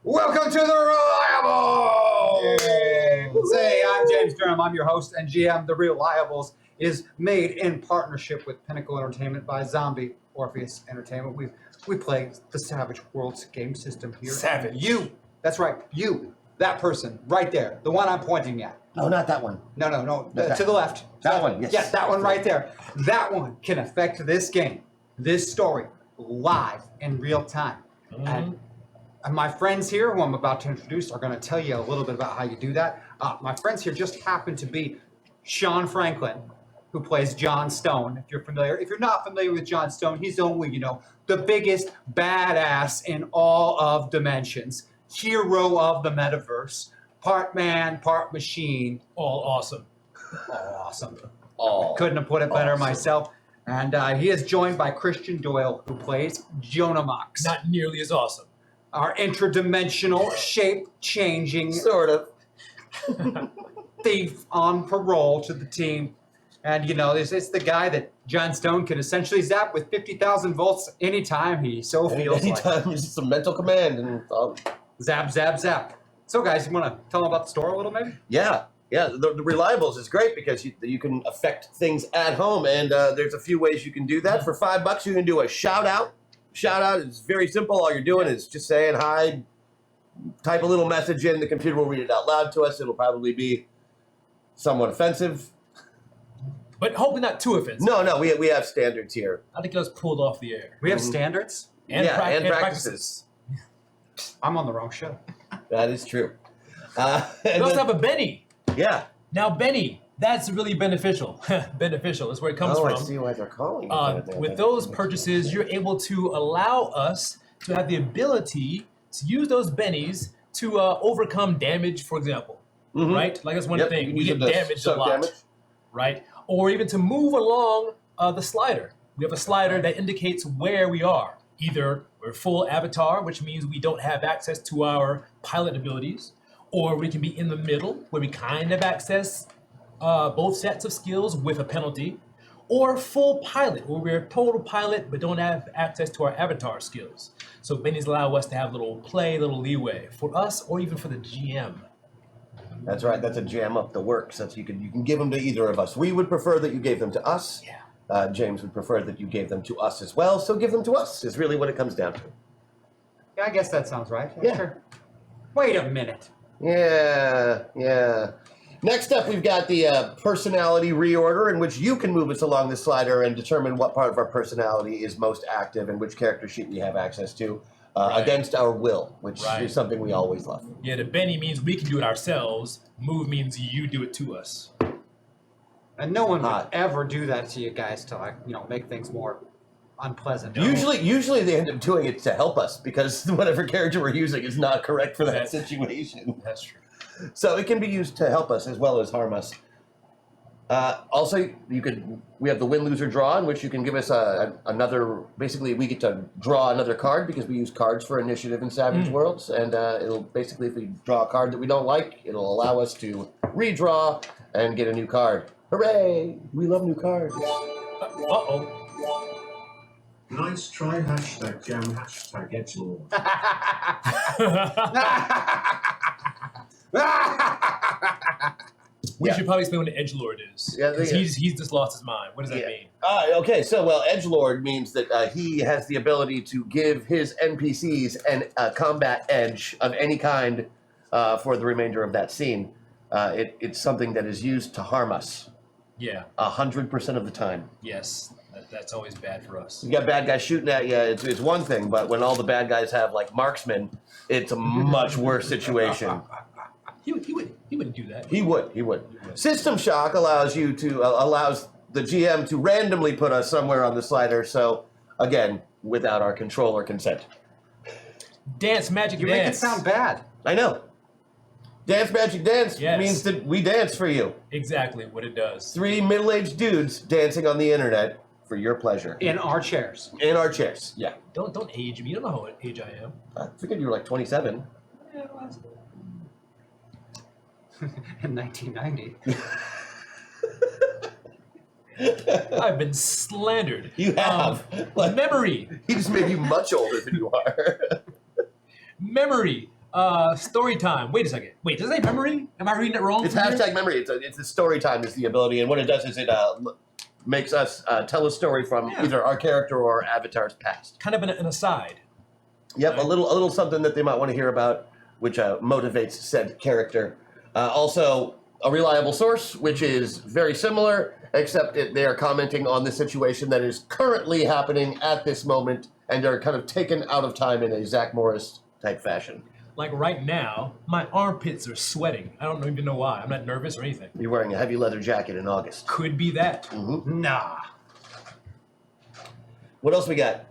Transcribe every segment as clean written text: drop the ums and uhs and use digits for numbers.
Welcome to the Reliables! Hey, I'm James Durham. I'm your host and GM. The Reliables is made in partnership with Pinnacle Entertainment by Zombie Orpheus Entertainment. We play the Savage Worlds game system here. Savage. You. That's right. You. That person right there. The one I'm pointing at. No, not that one. No. To the left. That one, yes. Yes, that one right there. That one can affect this game, this story, live in real time. Mm-hmm. And my friends here, who I'm about to introduce, are going to tell you a little bit about how you do that. My friends here just happen to be Sean Franklin, who plays John Stone. If you're familiar, if you're not familiar with John Stone, he's only, the biggest badass in all of dimensions, hero of the metaverse, part man, part machine. All awesome. All awesome. Oh, Couldn't have put it better awesome. myself. And he is joined by Christian Doyle, who plays Stonomox. Not nearly as awesome. Our interdimensional, shape-changing Sort of. thief on parole to the team. And, it's the guy that John Stone can essentially zap with 50,000 volts anytime he so feels like. Anytime, it's just a mental command. And Zap, zap, zap. So, guys, you want to tell them about the store a little, maybe? yeah. The Reliables is great because you can affect things at home. And there's a few ways you can do that. For $5, you can do a shout-out. Shout-out is very simple. All you're doing is just saying hi, type a little message in. The computer will read it out loud to us. It'll probably be somewhat offensive. But hopefully not too offensive. No, we have standards here. I think it was pulled off the air. We have standards. And practices. I'm on the wrong show. That is true. We And also then- have a Benny. yeah. Now, Benny, that's really beneficial. Beneficial is where it comes I from. see why they're calling it. With those purchases, you're able to allow us to have the ability to use those bennies to overcome damage, for example. Mhm. Right? Like that's one Yep, thing. you We can get use it to damaged a suck lot. damage. Right? Or even to move along the slider. We have a slider that indicates where we are. Either we're full avatar, which means we don't have access to our pilot abilities, or we can be in the middle, where we kind of access both sets of skills with a penalty, or full pilot, where we're total pilot but don't have access to our avatar skills. So bennies allow us to have little play, little leeway for us, or even for the GM. That's right. That's a jam up the works. That's you can give them to either of us. We would prefer that you gave them to us. Yeah. James would prefer that you gave them to us as well. So give them to us is really what it comes down to. Yeah, I guess that sounds right. Yeah. Sure. Wait a minute. Yeah. Next up, we've got the personality reorder, in which you can move us along the slider and determine what part of our personality is most active and which character sheet we have access to Right. against our will, which Right. is something we always love. Yeah, the Benny means we can do it ourselves. Move means you do it to us. And no one would Hot. ever do that to you guys to, make things more unpleasant. Usually they end up doing it to help us because whatever character we're using is not correct for that That's- situation. That's true. So it can be used to help us as well as harm us. Also, we have the win-loser draw, in which you can give us another. Basically, we get to draw another card because we use cards for initiative in Savage Worlds, and it'll basically, if we draw a card that we don't like, it'll allow us to redraw and get a new card. Hooray! We love new cards. Uh-oh. Nice try, hashtag jam, hashtag edgelord. We Yeah. should probably explain what an edgelord is. Yeah, 'Cause yeah. he's just lost his mind. What does that Yeah. mean? Okay, so, edgelord means that he has the ability to give his NPCs a combat edge of any kind for the remainder of that scene. It's something that is used to harm us Yeah. 100% of the time. Yes. That's always bad for us. You got bad guys shooting at you, it's one thing, but when all the bad guys have, marksmen, it's a much worse situation. He wouldn't do that. He would. System shock allows you to allows the GM to randomly put us somewhere on the slider. So again, without our control or consent. Dance, magic You dance. make it sound bad. I know. Dance Magic Dance Yes. means that we dance for you. Exactly what it does. 3 middle-aged dudes dancing on the internet for your pleasure. In our chairs. In our chairs. Yeah. Don't age me. You don't know how age I am. I figured you were like 27. Yeah, well, In 1990. I've been slandered. You have. Memory. He just made you much older than you are. Memory. Story time. Wait a second. Wait, does it say memory? Am I reading it wrong? It's from here? hashtag memory. It's the story time is the ability, and what it does is it makes us tell a story from either our character or our avatar's past. Kind of an aside. Yep, a little something that they might want to hear about, which motivates said character. Also, a reliable source, which is very similar, except they are commenting on the situation that is currently happening at this moment, and are kind of taken out of time in a Zach Morris type fashion. Like right now, my armpits are sweating. I don't even know why. I'm not nervous or anything. You're wearing a heavy leather jacket in August. Could be that. Mm-hmm. Nah. What else we got?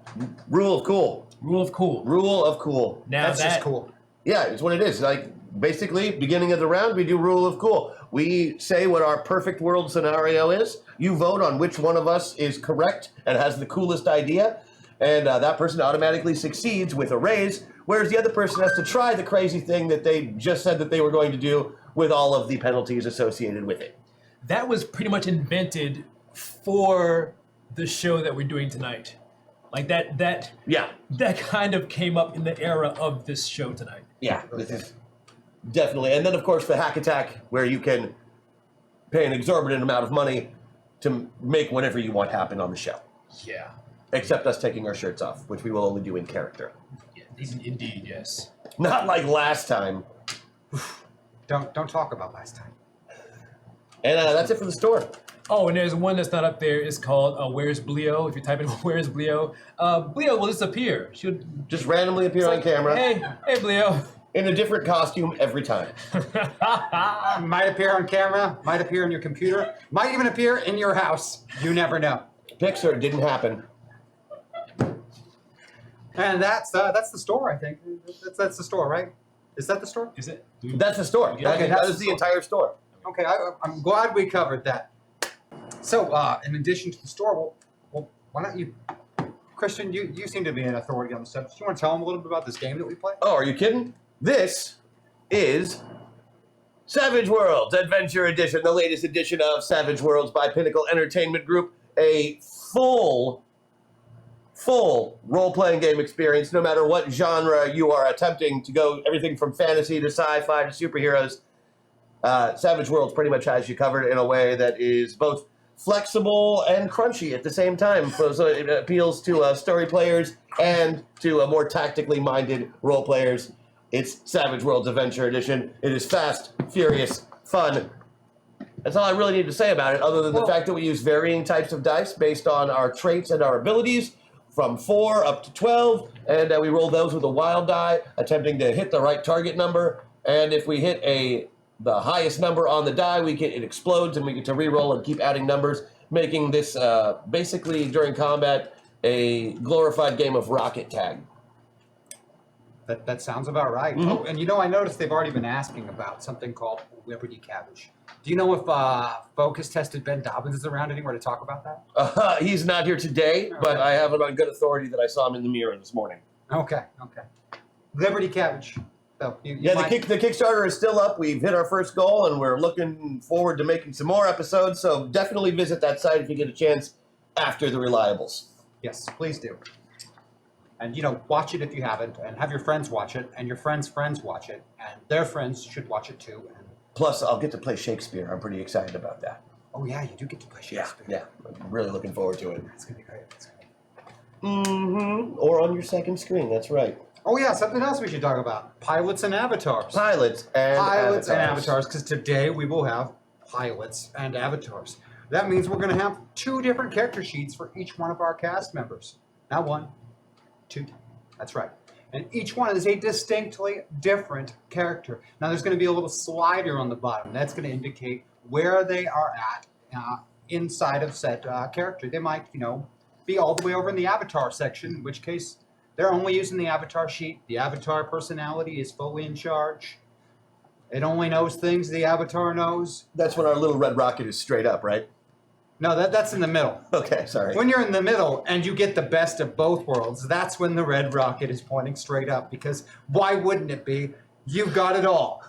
Rule of cool. Rule of cool. Rule of cool. Now That's just cool. Yeah, it's what it is. Like, basically, beginning of the round, we do rule of cool. We say what our perfect world scenario is. You vote on which one of us is correct and has the coolest idea, and that person automatically succeeds with a raise, whereas the other person has to try the crazy thing that they just said that they were going to do with all of the penalties associated with it. That was pretty much invented for the show that we're doing tonight. Like that Yeah, kind of came up in the era of this show tonight. yeah, this is definitely. And then, of course, the hack attack, where you can pay an exorbitant amount of money to make whatever you want happen on the show. Yeah. Except us taking our shirts off, which we will only do in character. Yeah, indeed, yes. Not like last time. Don't talk about last time. And that's it for the store. Oh, and there's one that's not up there. It's called Where's Bleo? If you type in Where's Bleo, Bleo will disappear. She'll Just randomly appear on camera Hey, Bleo. in a different costume every time. Might appear on camera, might appear on your computer, might even appear in your house. You never know. Pixar didn't happen. And that's the store, I think. That's the store, right? Is that the store? Is it? That's the store. Okay, That that's is the the entire store. Okay, I'm glad we covered that. So, in addition to the store, well, why don't you, Christian, you seem to be an authority on the subject. Do you want to tell them a little bit about this game that we play? Oh, are you kidding? This is Savage Worlds Adventure Edition, the latest edition of Savage Worlds by Pinnacle Entertainment Group. A full role-playing game experience, no matter what genre you are attempting to go, everything from fantasy to sci-fi to superheroes. Savage Worlds pretty much has you covered in a way that is both flexible and crunchy at the same time. So it appeals to story players and to more tactically minded role players. It's Savage Worlds Adventure Edition. It is fast, furious, fun. That's all I really need to say about it, other than the fact that we use varying types of dice based on our traits and our abilities, from 4 up to 12, and we roll those with a wild die, attempting to hit the right target number. And if we hit the highest number on the die, it explodes, and we get to re-roll and keep adding numbers, making this basically during combat a glorified game of rocket tag. That sounds about right. Mm-hmm. Oh, and I noticed they've already been asking about something called Liberty Cabbage. Do you know if Focus Tested Ben Dobbins is around anywhere to talk about that? He's not here today, but I have it on good authority that I saw him in the mirror this morning. Okay. Liberty Cabbage. So the Kickstarter is still up. We've hit our first goal, and we're looking forward to making some more episodes. So definitely visit that site if you get a chance after the Reliables. Yes, please do. And watch it if you haven't, and have your friends watch it, and your friends' friends watch it, and their friends should watch it too. And Plus, I'll get to play Shakespeare. I'm pretty excited about that. oh yeah, you do get to play Shakespeare. Yeah, I'm really looking forward to it. It's gonna be great. Mm-hmm. Or on your second screen. That's right. Oh yeah, something else we should talk about: pilots and avatars. Pilots and avatars, because today we will have pilots and avatars. That means we're going to have 2 different character sheets for each one of our cast members. Not 1, 2. That's right. And each one is a distinctly different character. Now there's going to be a little slider on the bottom. That's going to indicate where they are at inside of said character. They might, be all the way over in the avatar section, in which case they're only using the avatar sheet. The avatar personality is fully in charge. It only knows things the avatar knows. That's when our little red rocket is straight up, right? No, that's in the middle. Okay, sorry. When you're in the middle and you get the best of both worlds, that's when the red rocket is pointing straight up, because why wouldn't it be? You've got it all.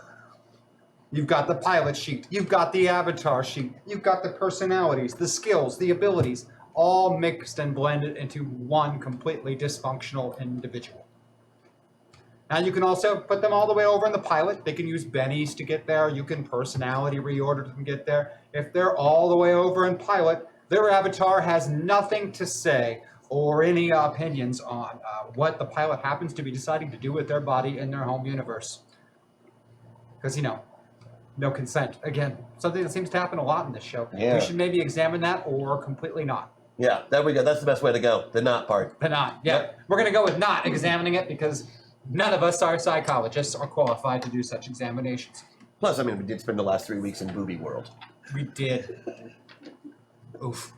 You've got the pilot sheet. You've got the avatar sheet. You've got the personalities, the skills, the abilities, all mixed and blended into one completely dysfunctional individual. Now you can also put them all the way over in the pilot. They can use bennies to get there. You can personality reorder them to get there. If they're all the way over in pilot, their avatar has nothing to say or any opinions on what the pilot happens to be deciding to do with their body in their home universe. Because, you know, no consent. Again, something that seems to happen a lot in this show. Yeah. We should maybe examine that or completely not. Yeah, there we go. That's the best way to go. The not part. The not, yeah. Yep. We're going to go with not examining it because none of us are psychologists or qualified to do such examinations. Plus, I mean, we did spend the last 3 weeks in Booby World. We did. Oof.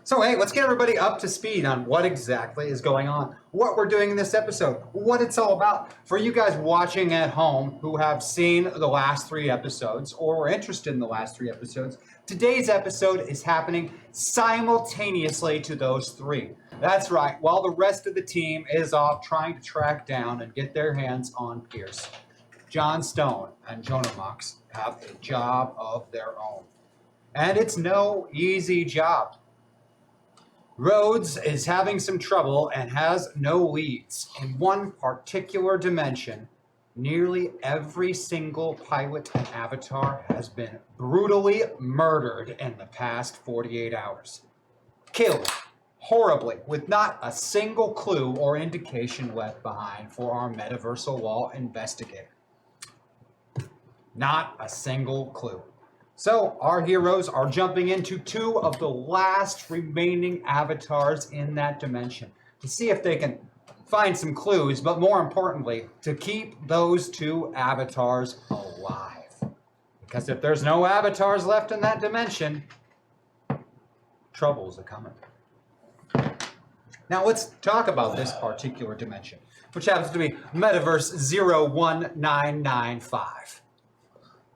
So, hey, let's get everybody up to speed on what exactly is going on, what we're doing in this episode, what it's all about. For you guys watching at home who have seen the last 3 episodes or were interested in the last 3 episodes, today's episode is happening simultaneously to those 3. That's right, while the rest of the team is off trying to track down and get their hands on Pierce, John Stone and Stonomox have a job of their own. And it's no easy job. Rhodes is having some trouble and has no leads. In one particular dimension, nearly every single pilot and avatar has been brutally murdered in the past 48 hours. Killed horribly, with not a single clue or indication left behind for our metaversal law investigator. Not a single clue. So our heroes are jumping into 2 of the last remaining avatars in that dimension to see if they can find some clues, but more importantly, to keep those 2 avatars alive. Because if there's no avatars left in that dimension, troubles are coming. Now let's talk about this particular dimension, which happens to be Metaverse 01995.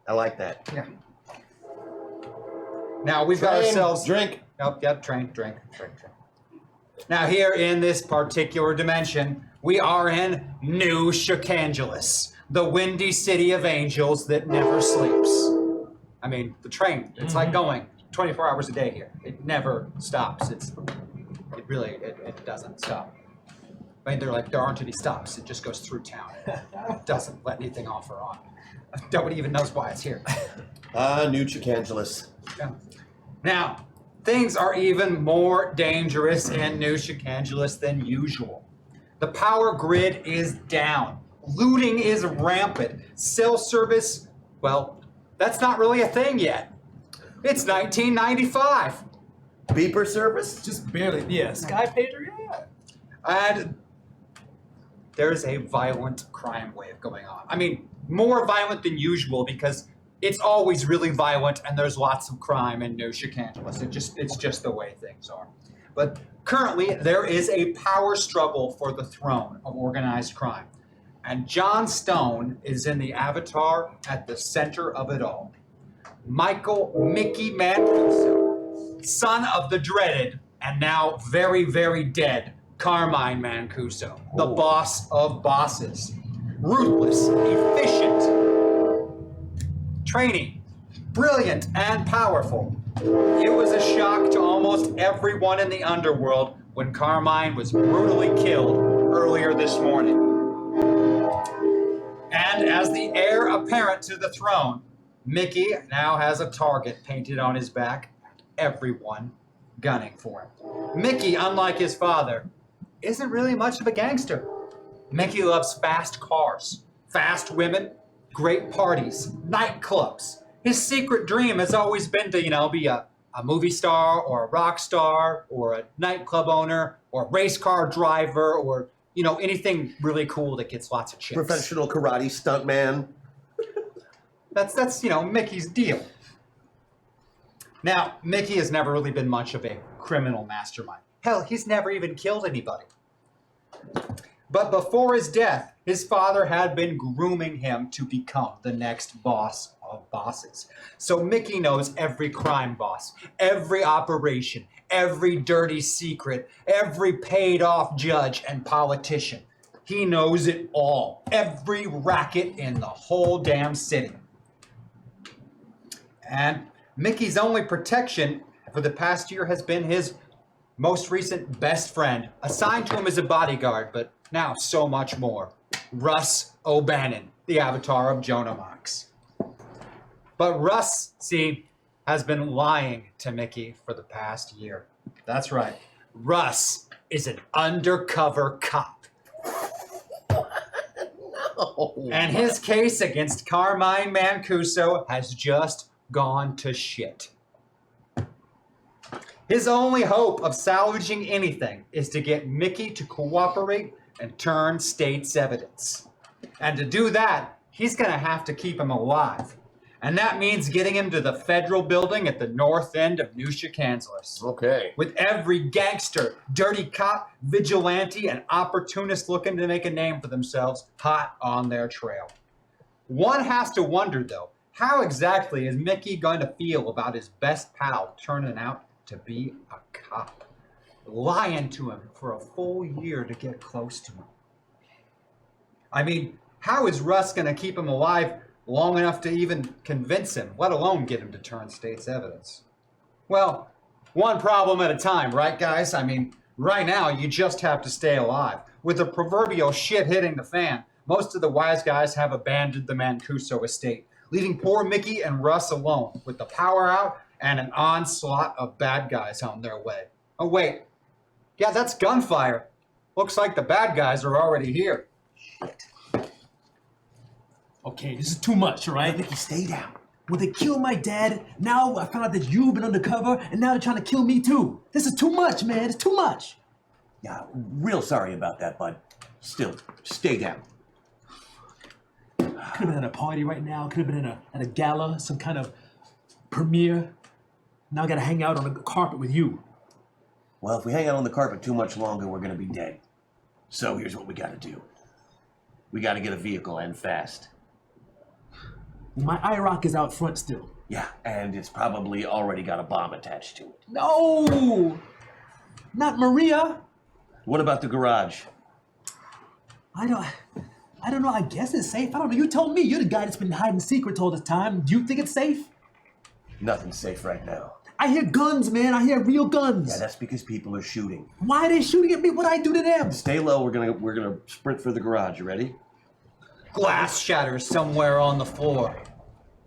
I like that. Yeah. Now we've got ourselves drink. Nope, yep, drink. Now here in this particular dimension, we are in New Chicangelus, the windy city of angels that never sleeps. I mean, the train, it's like going 24 hours a day here. It never stops. It doesn't stop. I mean, there aren't any stops. It just goes through town. It doesn't let anything off or on. Nobody even knows why it's here. New Chicangelus. Yeah. Now, things are even more dangerous in New Chicangelus than usual. The power grid is down. Looting is rampant. Cell service, well, that's not really a thing yet. It's 1995. Beeper service? Just barely. Yeah, Sky Pager, yeah. And there's a violent crime wave going on. I mean, more violent than usual because it's always really violent and there's lots of crime in New Chicangelus. It's just the way things are. But currently, there is a power struggle for the throne of organized crime. And John Stone is in the avatar at the center of it all. Michael Mickey Mancuso, son of the dreaded and now very, very dead Carmine Mancuso, the boss of bosses. Ruthless, efficient, training, brilliant, and powerful. It was a shock to almost everyone in the underworld when Carmine was brutally killed earlier this morning. And as the heir apparent to the throne, Mickey now has a target painted on his back, everyone gunning for him. Mickey, unlike his father, isn't really much of a gangster. Mickey loves fast cars, fast women, great parties, nightclubs. His secret dream has always been to, be a movie star or a rock star or a nightclub owner or a race car driver or, anything really cool that gets lots of chicks. Professional karate stuntman. That's Mickey's deal. Now, Mickey has never really been much of a criminal mastermind. Hell, he's never even killed anybody. But before his death, his father had been grooming him to become the next boss of bosses. So Mickey knows every crime boss, every operation, every dirty secret, every paid-off judge and politician. He knows it all. Every racket in the whole damn city. And Mickey's only protection for the past year has been his most recent best friend, assigned to him as a bodyguard, but now so much more. Russ O'Bannon, the avatar of Stonomox. But Russ, see, has been lying to Mickey for the past year. That's right. Russ is an undercover cop. No. And his case against Carmine Mancuso has just gone to shit. His only hope of salvaging anything is to get Mickey to cooperate and turn state's evidence. And to do that, he's going to have to keep him alive. And that means getting him to the federal building at the north end of New Chicansalis. Okay. With every gangster, dirty cop, vigilante, and opportunist looking to make a name for themselves hot on their trail. One has to wonder, though, how exactly is Mickey going to feel about his best pal turning out to be a cop? Lying to him for a full year to get close to him. I mean, how is Russ going to keep him alive long enough to even convince him, let alone get him to turn state's evidence? Well, one problem at a time, right, guys? I mean, right now, you just have to stay alive. With the proverbial shit hitting the fan, most of the wise guys have abandoned the Mancuso estate, leaving poor Mickey and Russ alone, with the power out and an onslaught of bad guys on their way. Oh, wait. Yeah, that's gunfire. Looks like the bad guys are already here. Okay, this is too much, all right? Mickey, stay down. Well, they killed my dad. Now I found out that you've been undercover, and now they're trying to kill me too. This is too much, man. It's too much. Yeah, real sorry about that, bud. Still, stay down. Could have been at a party right now. Could have been at a gala, some kind of premiere. Now I gotta hang out on the carpet with you. Well, if we hang out on the carpet too much longer, we're gonna be dead. So here's what we gotta do. We gotta get a vehicle and fast. My IROC is out front still. Yeah, and it's probably already got a bomb attached to it. No! Not Maria! What about the garage? I don't know. I guess it's safe. I don't know. You told me. You're the guy that's been hiding secrets all this time. Do you think it's safe? Nothing's safe right now. I hear guns, man. I hear real guns. Yeah, that's because people are shooting. Why are they shooting at me? What'd I do to them? Stay low, we're gonna sprint for the garage. You ready? Glass shatters somewhere on the floor.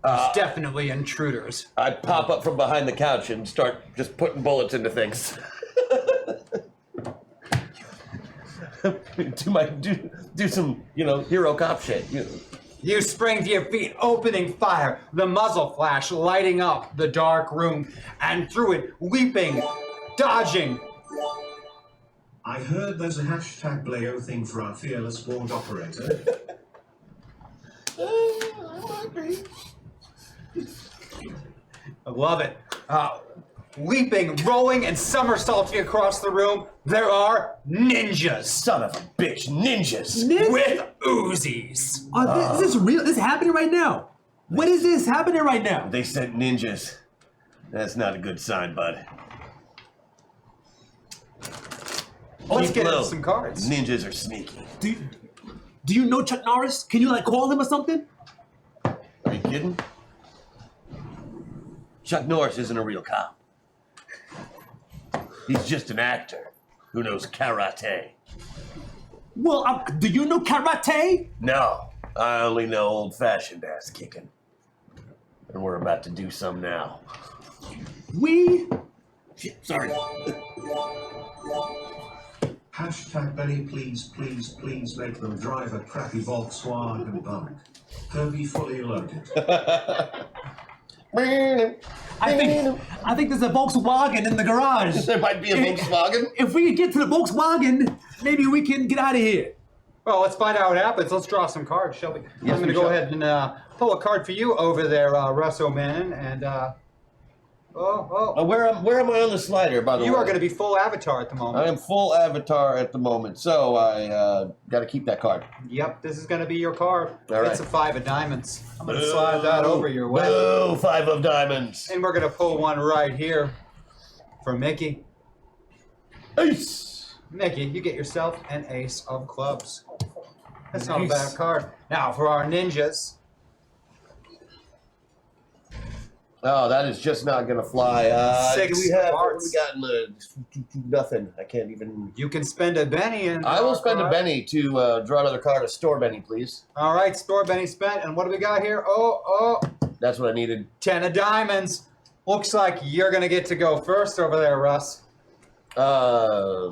There's definitely intruders. I pop up from behind the couch and start just putting bullets into things. do some, hero cop shit. You spring to your feet, opening fire, the muzzle flash lighting up the dark room, and through it, leaping, dodging. I heard there's a hashtag Blayo thing for our fearless board operator. I love it. Leaping, rolling, and somersaulting across the room, there are ninjas Son of a bitch, ninjas! with Uzis. Is this real? This is happening right now. What is this happening right now? They sent ninjas. That's not a good sign, bud. Let's Keep get into low. some cards. Ninjas are sneaky. Do you know Chuck Norris? Can you call him or something? Are you kidding? Chuck Norris isn't a real cop. He's just an actor who knows karate. Well, do you know karate? No, I only know old-fashioned ass kicking. And we're about to do some now. Shit, sorry. Hashtag Benny, please make them drive a crappy Volkswagen bug. Herbie fully loaded. I think there's a Volkswagen in the garage. There might be a Volkswagen. If we could get to the Volkswagen, maybe we can get out of here. Well, let's find out what happens. Let's draw some cards, shall we? Yes, I'm going to we go shall. ahead and pull a card for you over there, Russ O'Bannon, and Where am I on the slider, by the way? you are going to be full avatar at the I moment. am full avatar at the moment, so I got to keep that card. Yep, this is going to be your card. All right. It's a 5 of diamonds. I'm going to slide that over your way. Boo, 5 of diamonds. And we're going to pull one right here for Mickey. Ace. Mickey, you get yourself an ace of clubs. That's not a Nice. bad card. Now, for our ninjas, Oh, that is just not gonna fly. Six do we have? What parts. we got in the nothing? I can't even. You can spend a Benny and I will spend a Benny to draw another card. A store Benny, please. All right, store Benny spent. And what do we got here? Oh, That's what I needed. 10 of diamonds. Looks like you're going to get to go first over there, Russ. Uh,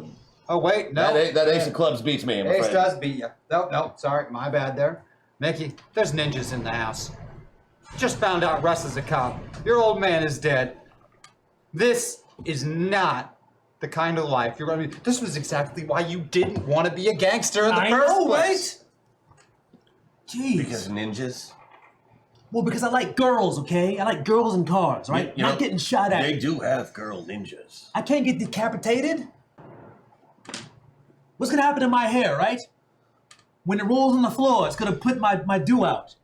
Oh, wait, no. that ace of clubs beats me. I'm Ace afraid. does beat you. No, sorry, my bad there. Mickey, there's ninjas in the house. Just found out Russ is a cop. Your old man is dead. This is not the kind of life you're going to be. This was exactly why you didn't want to be a gangster in the I first know, place. Jeez. Because ninjas. Well, because I like girls, okay? I like girls and cars, right? You Not know, getting shot at. They do have girl ninjas. I can't get decapitated. What's gonna happen to my hair, right? When it rolls on the floor, it's gonna put my dew out.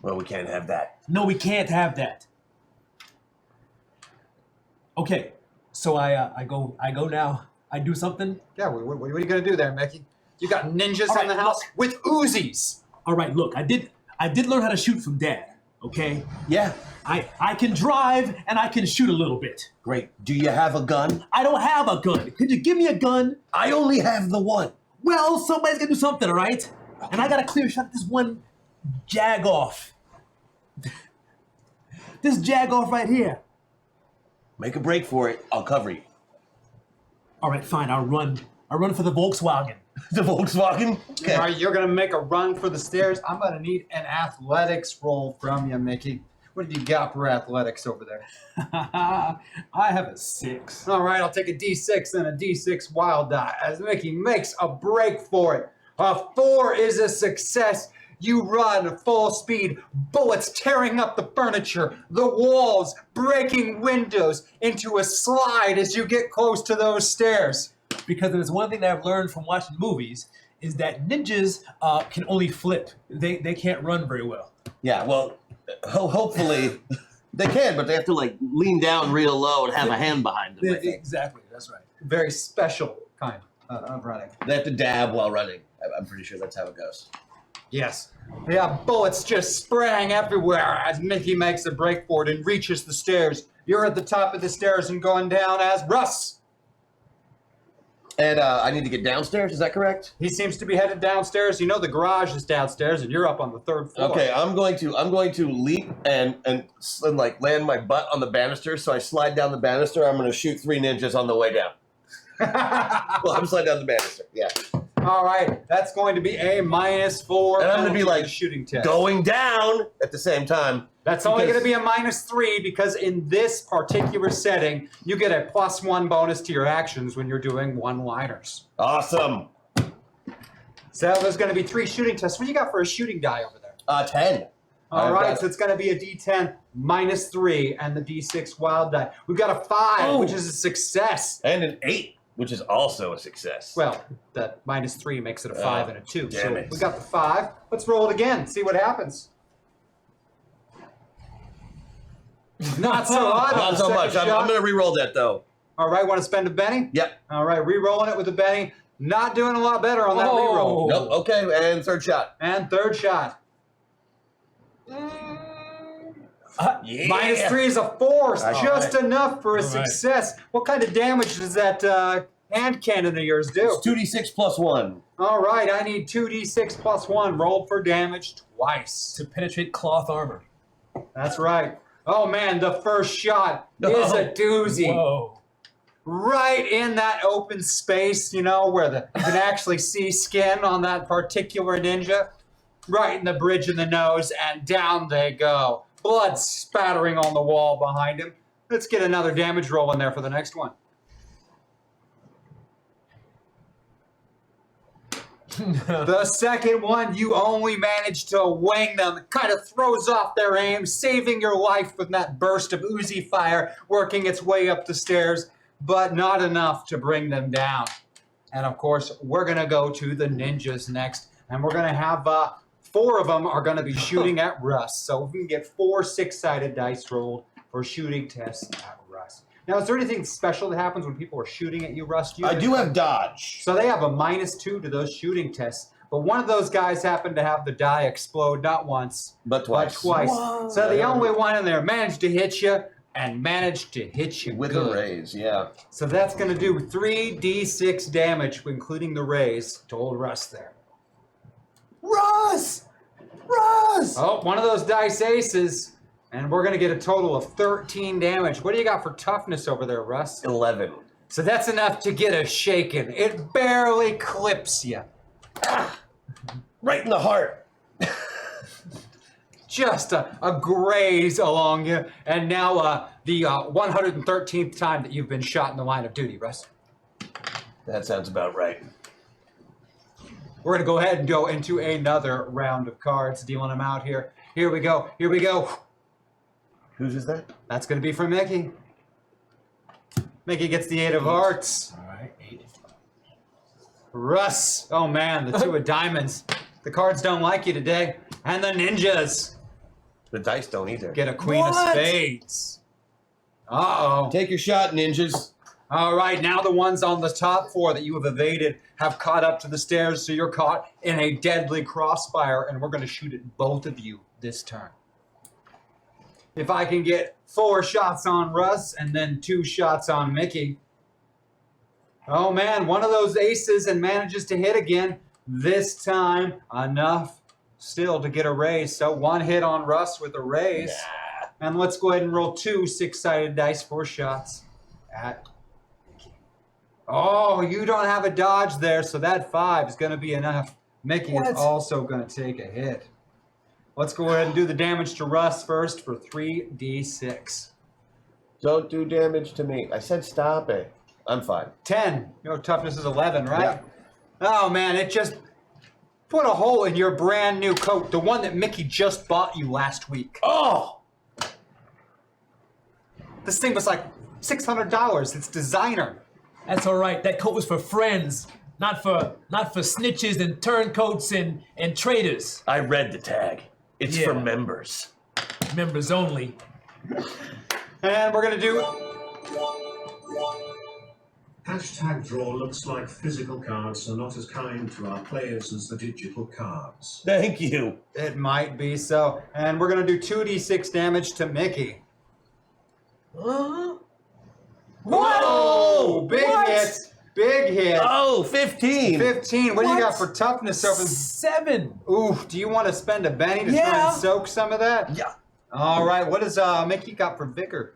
Well, we can't have that. No, we can't have that. Okay, so I go now. I do something. Yeah, what are you going to do there, Mickey? You got ninjas All right, in the house with Uzis. All right, look, I did learn how to shoot from Dad. Okay, Yeah. I can drive and I can shoot a little bit. Great. Do you have a gun? I don't have a gun. Could you give me a gun? I only have the one. Well, somebody's gonna do something, all right? And I got a clear shot at this one jag-off. This jag-off right here. Make a break for it. I'll cover you. All right, fine. I'll run for the Volkswagen. The Volkswagen? Okay. All right, you're going to make a run for the stairs. I'm going to need an athletics roll from you, Mickey. What have you got for athletics over there? I have a 6. All right, I'll take a D6 and a D6 wild die as Mickey makes a break for it. A 4 is a success. You run full speed, bullets tearing up the furniture, the walls, breaking windows into a slide as you get close to those stairs. Because there's one thing that I've learned from watching movies is that ninjas can only flip. They can't run very well. Yeah. Well, hopefully they can, but they have to like lean down real low and have a hand behind them. I think. Exactly, that's right. Very special kind of running. They have to dab while running. I'm pretty sure that's how it goes. Yes. Yeah, bullets just spraying everywhere as Mickey makes a break for it and reaches the stairs. You're at the top of the stairs and going down as Russ. And I need to get downstairs. Is that correct? He seems to be headed downstairs. You know the garage is downstairs and you're up on the 3rd floor. Okay, I'm going to leap and like land my butt on the banister. So I slide down the banister. I'm going to shoot 3 ninjas on the way down. Well, I'm sliding down the banister. Yeah. All right, that's going to be a -4. And I'm gonna be like shooting test. going down at the same time. That's only because- going to be a -3 because in this particular setting, you get a +1 bonus to your actions when you're doing one-liners. Awesome. So there's going to be 3 shooting tests. What do you got for a shooting die over there? 10. All I've right, got- so it's going to be a D10 -3 and the D6 wild die. We've got a 5, which is a success. And an 8, which is also a success. Well, the -3 makes it a 5 and a 2. damn So it. we got the 5. Let's roll it again. See what happens. Not so hot. on Not the so second much. I'm shot. going to re-roll that, though. All right, want to spend a Benny? Yep. All right, re-rolling it with a Benny. Not doing a lot better on that re-roll. Nope. Okay, and 3rd shot. And 3rd shot. Yeah. -3 is a 4. All Just enough for a All right. success. What kind of damage does that hand cannon of yours do? It's 2d6 plus 1. All right, I need 2d6 plus 1. Roll for damage twice. To penetrate cloth armor. That's right. Oh, man, the first shot is a doozy. Whoa. Right in that open space, you know, where you can actually see skin on that particular ninja. Right in the bridge of the nose, and down they go. Blood spattering on the wall behind him. Let's get another damage roll in there for the next one. The second one, you only manage to wing them. It kind of throws off their aim, saving your life with that burst of Uzi fire working its way up the stairs, but not enough to bring them down. And of course, we're going to go to the ninjas next, and we're going to have 4 of them are going to be shooting at Russ. So if we can get 4 6-sided dice rolled for shooting tests at Russ. Now, is there anything special that happens when people are shooting at you, Russ? I do have dodge. So they have a -2 to those shooting tests, but one of those guys happened to have the die explode not once, But twice. Whoa. So the only one in there managed to hit you and managed to hit you With good. a raise, yeah. So that's going to do 3d6 damage, including the raise, to old Russ there. Russ! Russ! Oh, one of those dice aces, and we're going to get a total of 13 damage. What do you got for toughness over there, Russ? 11. So that's enough to get a shaken. It barely clips you. Right in the heart. Just a graze along you, and now the 113th time that you've been shot in the line of duty, Russ. That sounds about right. We're going to go ahead and go into another round of cards, dealing them out here. Here we go. Here we go. Whose is that? That's going to be for Mickey. Mickey gets the 8 of hearts. All right, 8. Russ. Oh, man, the 2 of diamonds. The cards don't like you today. And the ninjas The dice don't either. get a queen of What? spades. Uh-oh. Take your shot, ninjas. All right, now the ones on the top 4 that you have evaded have caught up to the stairs, so you're caught in a deadly crossfire, and we're going to shoot at both of you this turn. If I can get 4 shots on Russ and then 2 shots on Mickey. Oh man, one of those aces and manages to hit again. This time, enough still to get a raise. So 1 hit on Russ with a raise. And let's go ahead and roll 2 6-sided dice for shots at Mickey. Oh, you don't have a dodge there, so that 5 is going to be enough. Mickey What? is also going to take a hit. Let's go ahead and do the damage to Russ first for 3d6. Don't do damage to me. I said stop it. I'm fine. 10. Your toughness is 11, right? Yeah. Oh, man, it just put a hole in your brand new coat, the one that Mickey just bought you last week. Oh! This thing was like $600. It's designer. That's all right. That coat was for friends, not for snitches and turncoats and traitors. I read the tag. It's for Yeah. members. Members only. And we're going to do... Hashtag draw looks like physical cards are not as kind to our players as the digital cards. Thank you. It might be so. And we're going to do 2d6 damage to Mickey. What? Whoa! Big What? hit. Big hit. Oh, 15. 15. What do you What? got for toughness over... 7. Ooh, do you want to spend a penny to try Yeah. and soak some of that? Yeah. All right, what does Mickey got for vigor?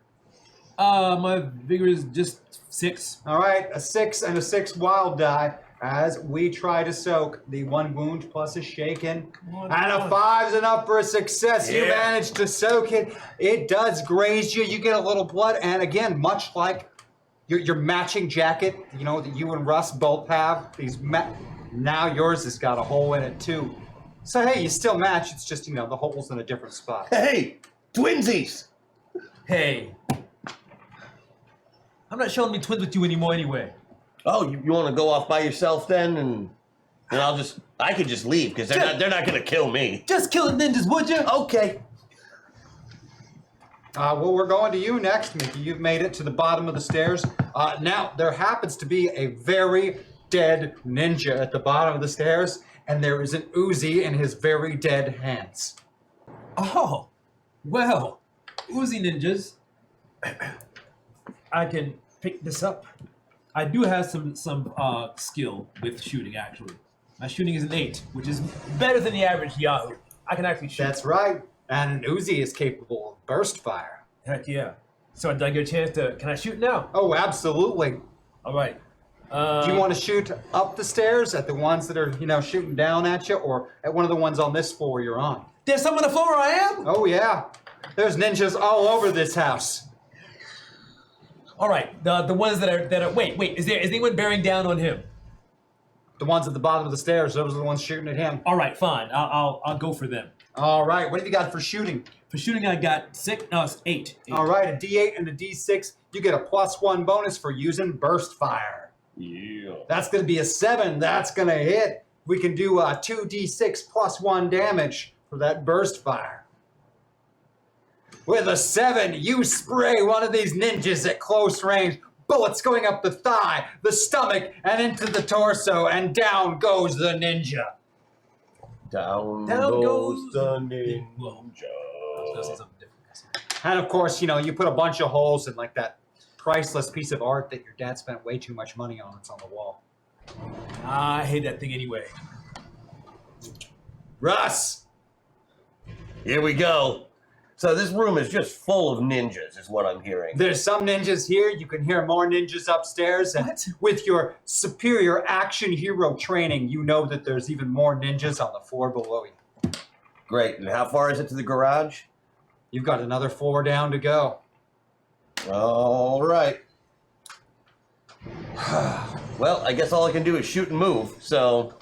My vigor is just 6. All right, a 6 and a 6 wild die as we try to soak the 1 wound plus a shaken. on, And a come on. 5's enough for a success. You Yeah. managed to soak it. It does graze you. You get a little blood. And again, much like your matching jacket, you know, that you and Russ both have, now yours has got a hole in it too. So hey, you still match. It's just, you know, the hole's in a different spot. Hey, twinsies. Hey. I'm not showing me twins with you anymore anyway. Oh, you want to go off by yourself then, and I could just leave because they're not gonna kill me. Just killing ninjas, would you? Okay. Well, we're going to you next, Mickey. You've made it to the bottom of the stairs. Now, there happens to be a very dead ninja at the bottom of the stairs, and there is an Uzi in his very dead hands. Oh, well, Uzi ninjas. I can pick this up. I do have some skill with shooting, actually. My shooting is an 8, which is better than the average Yahoo. I can actually shoot. That's right. And an Uzi is capable of burst fire. Heck yeah. So did I get a chance to? Can I shoot now? Oh, absolutely. All right. Do you want to shoot up the stairs at the ones that are, you know, shooting down at you, or at one of the ones on this floor you're on? There's some on the floor where I am. Oh, yeah. There's ninjas all over this house. All right. The ones that are. Wait. Is anyone bearing down on him? The ones at the bottom of the stairs, those are the ones shooting at him. All right. Fine. I'll go for them. All right. What have you got for shooting? For shooting, I got 8. All right, a D8 and a D6. You get a +1 bonus for using burst fire. Yeah. That's going to be a 7. That's going to hit. We can do 2d6 +1 damage for that burst fire. With a 7, you spray one of these ninjas at close range. Bullets going up the thigh, the stomach, and into the torso, and down goes the ninja. Down Down goes goes the Well, ninja. I was gonna say something different. And of course, you know, you put a bunch of holes in like that priceless piece of art that your dad spent way too much money on. It's on the wall. I hate that thing anyway. Russ! Here we go. So this room is just full of ninjas, is what I'm hearing. There's some ninjas here. You can hear more ninjas upstairs. And What? with your superior action hero training, you know that there's even more ninjas on the floor below you. Great. And how far is it to the garage? You've got another 4 down to go. All right. Well, I guess all I can do is shoot and move, so...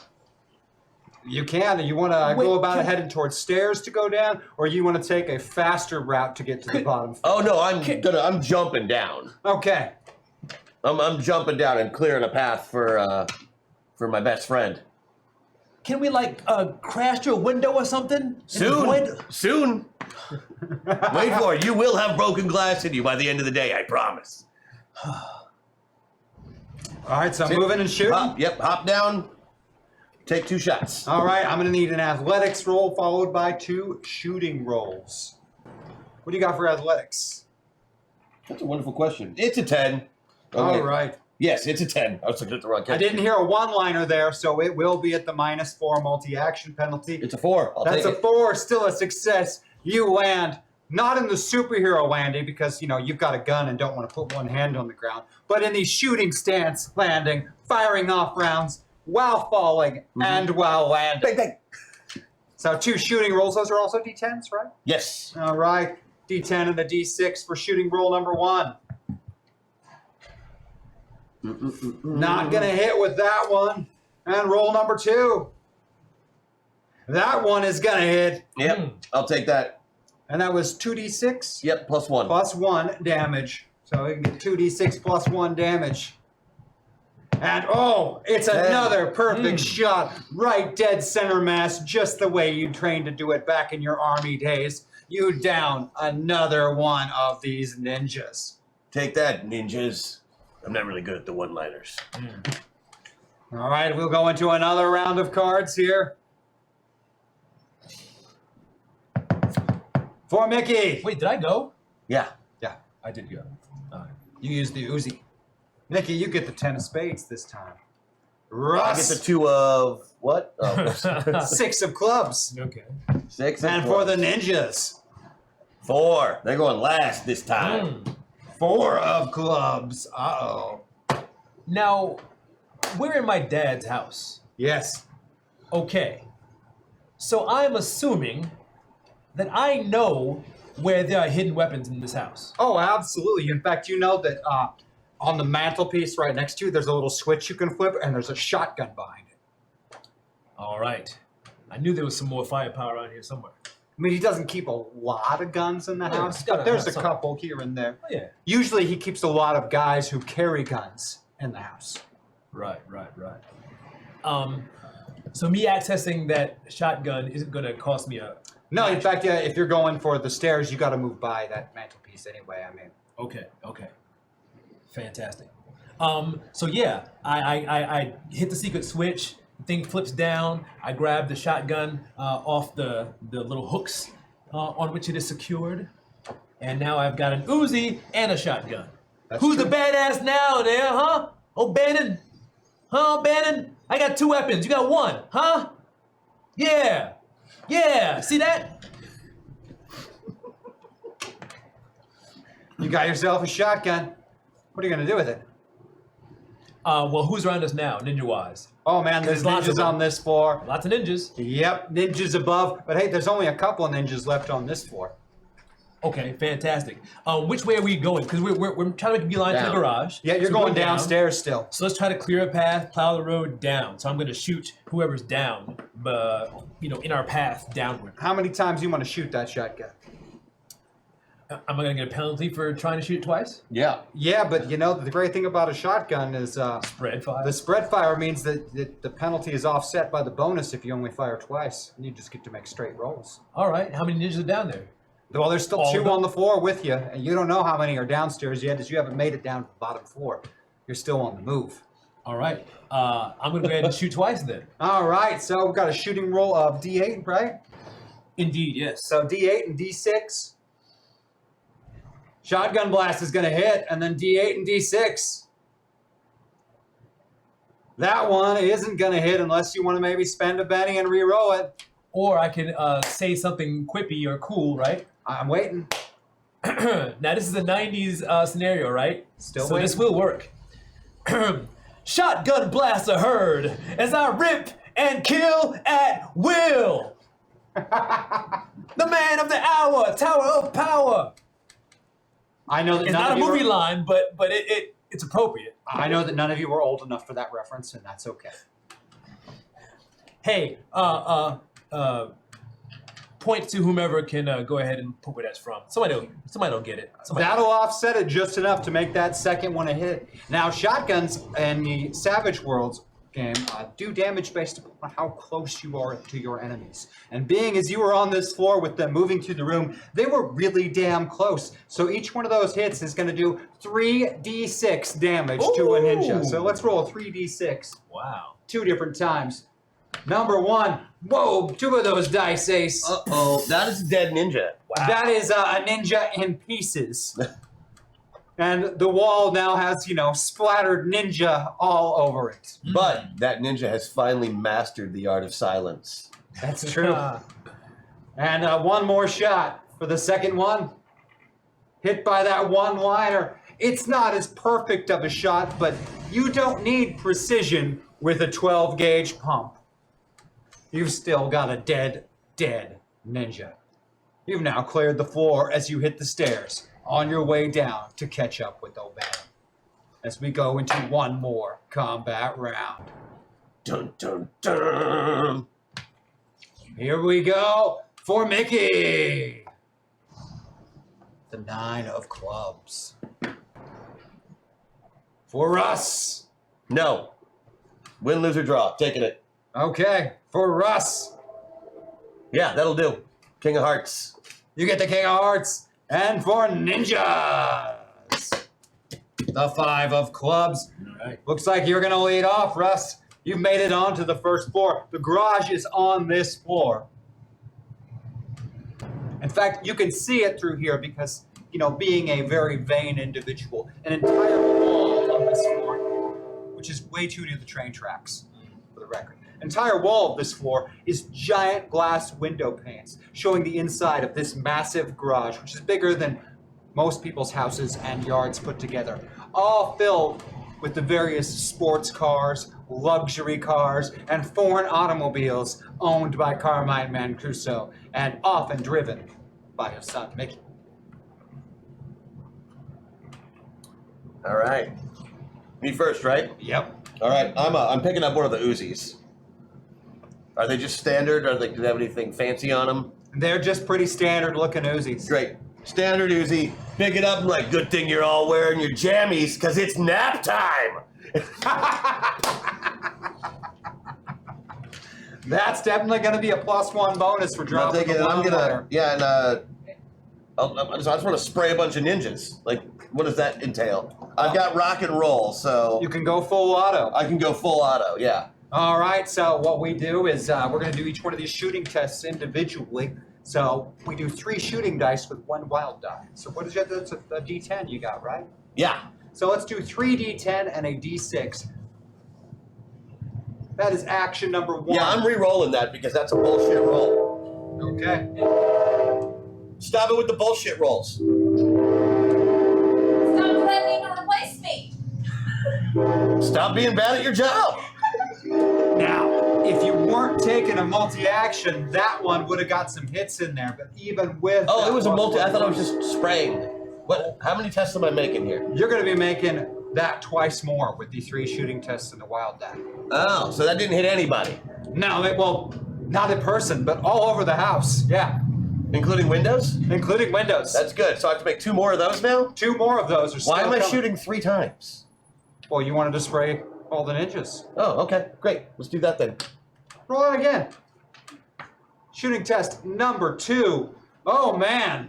You can. You want to Wait, go about can- heading towards stairs to go down, or you want to take a faster route to get to the bottom floor? Oh, no, I'm jumping down. Okay. I'm jumping down and clearing a path for my best friend. Can we like crash through a window or something? Soon. Wait for it. You will have broken glass in you by the end of the day, I promise. All right, so I'm moving and shooting. Hop down. Take 2 shots. All right, I'm going to need an athletics roll followed by 2 shooting rolls. What do you got for athletics? That's a wonderful question. It's a 10. Okay. All right. Yes, it's a 10. I was looking at the wrong I category. didn't hear a one-liner there, so it will be at the -4 multi-action penalty. It's a 4. I'll That's take a it. 4, still a success. You land, not in the superhero landing because, you know, you've got a gun and don't want to put one hand on the ground, but in the shooting stance landing, firing off rounds while falling and while landing. Bang, bang. So 2 shooting rolls. Those are also D10s, right? Yes. All right. D10 and a D6 for shooting roll number 1. Not going to hit with that one. And roll number 2. That one is going to hit. Yep. I'll take that. And that was 2d6 Yep, +1. plus 1 damage. So we can get 2d6 plus 1 damage. And oh, it's another perfect shot. Right dead center mass, just the way you trained to do it back in your army days. You down another one of these ninjas. Take that, ninjas. I'm not really good at the one-liners. All right, we'll go into another round of cards here. For Mickey. Wait, did I go? Yeah. Yeah, I did go. All right. you use the Uzi. Mickey, you get the 10 of spades this time. I Russ, get the 2 of what? Oh, 6 of clubs. Okay. 6 And for the ninjas, 4. They're going last this time. 4 of clubs. Uh-oh. Now, we're in my dad's house. Yes. Okay. So I'm assuming that I know where there are hidden weapons in this house. Oh, absolutely. In fact, you know that on the mantelpiece right next to you, there's a little switch you can flip, and there's a shotgun behind it. All right. I knew there was some more firepower around here somewhere. I mean, he doesn't keep a lot of guns in the Yeah, house, he's gotta but there's a have some. couple here and there. Oh, yeah. Usually he keeps a lot of guys who carry guns in the house. Right. So me accessing that shotgun isn't going to cost me a... No, in fact, yeah, if you're going for the stairs, you got to move by that mantelpiece anyway. I mean, Okay. Fantastic. So yeah, I hit the secret switch, the thing flips down, I grab the shotgun off the little hooks on which it is secured, and now I've got an Uzi and a shotgun. That's Who's true. the badass now there, huh? Oh, Bannon? Huh, Bannon? I got 2 weapons, you got 1, huh? Yeah, see that? you got yourself a shotgun. What are you going to do with it? Well, who's around us now, ninja-wise? Oh, man, there's There's lots of ninjas them. on this floor. Lots of ninjas. Yep, ninjas above. But hey, there's only a couple of ninjas left on this floor. Okay, fantastic. Which way are we going? Because we're trying to make a beeline to the Down. garage. Yeah, you're So we're going downstairs still. So let's try to clear a path, plow the road down. So I'm going to shoot whoever's down, in our path downward. How many times do you want to shoot that shotgun? Am I going to get a penalty for trying to shoot it twice? Yeah. Yeah, but you know, the great thing about a shotgun is Spread fire. the spread fire means that the penalty is offset by the bonus if you only fire twice. You just get to make straight rolls. All right. How many ninjas are down there? Well, there's still All of 2 them? on the floor with you, and you don't know how many are downstairs yet, as you haven't made it down to the bottom floor. You're still on the move. All right. I'm going to go ahead and shoot twice then. All right, so we've got a shooting roll of D8, right? Indeed, yes. So D8 and D6. Shotgun blast is going to hit, and then D8 and D6. That one isn't going to hit unless you want to maybe spend a Benny and re-roll it. Or I can say something quippy or cool, right? I'm waiting. Now, this is a 90s scenario, right? Still so waiting. this will work. Shotgun blast a herd as I rip and kill at will. The man of the hour, tower of power. I know that It's none not a of you movie are- line, but it's appropriate. I know that none of you were old enough for that reference, and that's okay. Hey, point to whomever can go ahead and put where that's from. Somebody don't get it. That'll offset it just enough to make that second one a hit. Now, shotguns in the Savage Worlds game do damage based upon how close you are to your enemies. And being as you were on this floor with them moving through the room, they were really damn close. So each one of those hits is going to do 3d6 damage to a ninja. Ooh. So let's roll 3d6 Wow. 2 different times. Number 1. Whoa, 2 of those dice, Ace. Uh-oh, that is a dead ninja. Wow. That is a ninja in pieces. And the wall now has, splattered ninja all over it. But that ninja has finally mastered the art of silence. That's true. And one more shot for the second one. Hit by that one-liner. It's not as perfect of a shot, but you don't need precision with a 12-gauge pump. You've still got a dead ninja. You've now cleared the floor as you hit the stairs on your way down to catch up with O'Bannon. As we go into one more combat round. Dun dun dun! Here we go for Mickey. The 9 of clubs. For Russ. No. Win, lose, or draw. Taking it. Okay, for Russ. Yeah, that'll do. King of Hearts. You get the King of Hearts. And for Ninjas. The 5 of clubs. All right. Looks like you're going to lead off, Russ. You've made it onto the first floor. The garage is on this floor. In fact, you can see it through here because, being a very vain individual, an entire wall on this floor, which is way too near the train tracks, for the record. Entire wall of this floor is giant glass window panes showing the inside of this massive garage, which is bigger than most people's houses and yards put together, all filled with the various sports cars, luxury cars, and foreign automobiles owned by Carmine Mancuso and often driven by his son Mickey. All right. Me first, right? Yep. All right. I'm picking up one of the Uzis. Are they just standard? Do they have anything fancy on them? They're just pretty standard looking Uzis. Great. Standard Uzi. Pick it up and like, good thing you're all wearing your jammies because it's nap time. That's definitely going to be a +1 bonus for I'm dropping thinking, the I'm gonna, one-liner. yeah, and I just want to spray a bunch of ninjas. Like, what does that entail? I've got rock and roll, so You can go full auto. I can go full auto. Yeah. All right, so what we do is we're going to do each one of these shooting tests individually. So we do 3 shooting dice with 1 wild die. So what is it? That's a D10 you got, right? Yeah. So let's do 3 D10 and a D6. That is action number 1. Yeah, I'm re-rolling that because that's a bullshit roll. Okay. Stop it with the bullshit rolls. Stop threatening to replace me. Stop being bad at your job. Now, if you weren't taking a multi-action, that one would have got some hits in there. But even with Oh, that it was a multi. I +1 thought I was just spraying. What? How many tests am I making here? You're going to be making that twice more with the 3 shooting tests and the wild die. Oh, so that didn't hit anybody, No, well, not in person, but all over the house. Yeah, including windows. including windows. That's good. So I have to make 2 more of those now. 2 more of those are still Why am I coming. shooting 3 times? Well, you wanted to spray all the ninjas. Oh, okay, great. Let's do that then. Roll it again. Shooting test number 2. Oh man,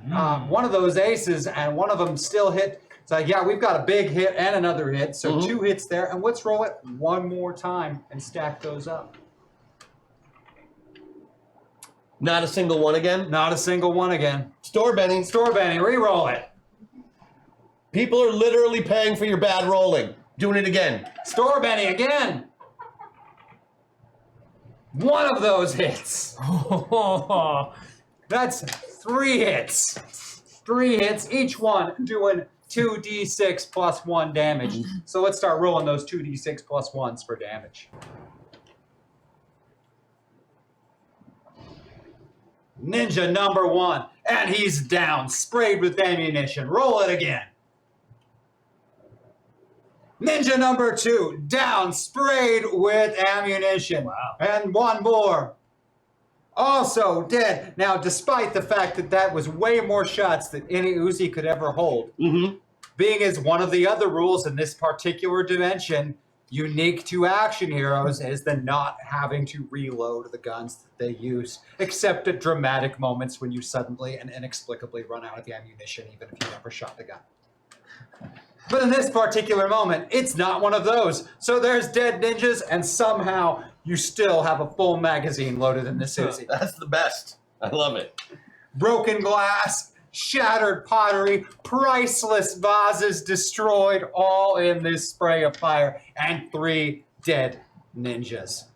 one of those aces and one of them still hit It's like, yeah, we've got a big hit and another hit, so 2 hits there. And let's roll it one more time and stack those up. Not a single one again? Not a single one again. Store Benny. Store Benny, re-roll it. People are literally paying for your bad rolling. Doing it again. Store Benny again. One of those hits. That's 3 hits. 3 hits, each one doing 2d6 plus 1 damage. So let's start rolling those 2d6 plus 1s for damage. Ninja number 1, and he's down, sprayed with ammunition. Roll it again. Ninja number 2, down, sprayed with ammunition. Wow. And one more. Also dead. Now, despite the fact that that was way more shots than any Uzi could ever hold, being as one of the other rules in this particular dimension, unique to action heroes, is the not having to reload the guns that they use, except at dramatic moments when you suddenly and inexplicably run out of ammunition, even if you never shot the gun. But in this particular moment, it's not one of those. So there's dead ninjas, and somehow you still have a full magazine loaded in this Uzi. That's the best. I love it. Broken glass, shattered pottery, priceless vases destroyed, all in this spray of fire, and 3 dead ninjas.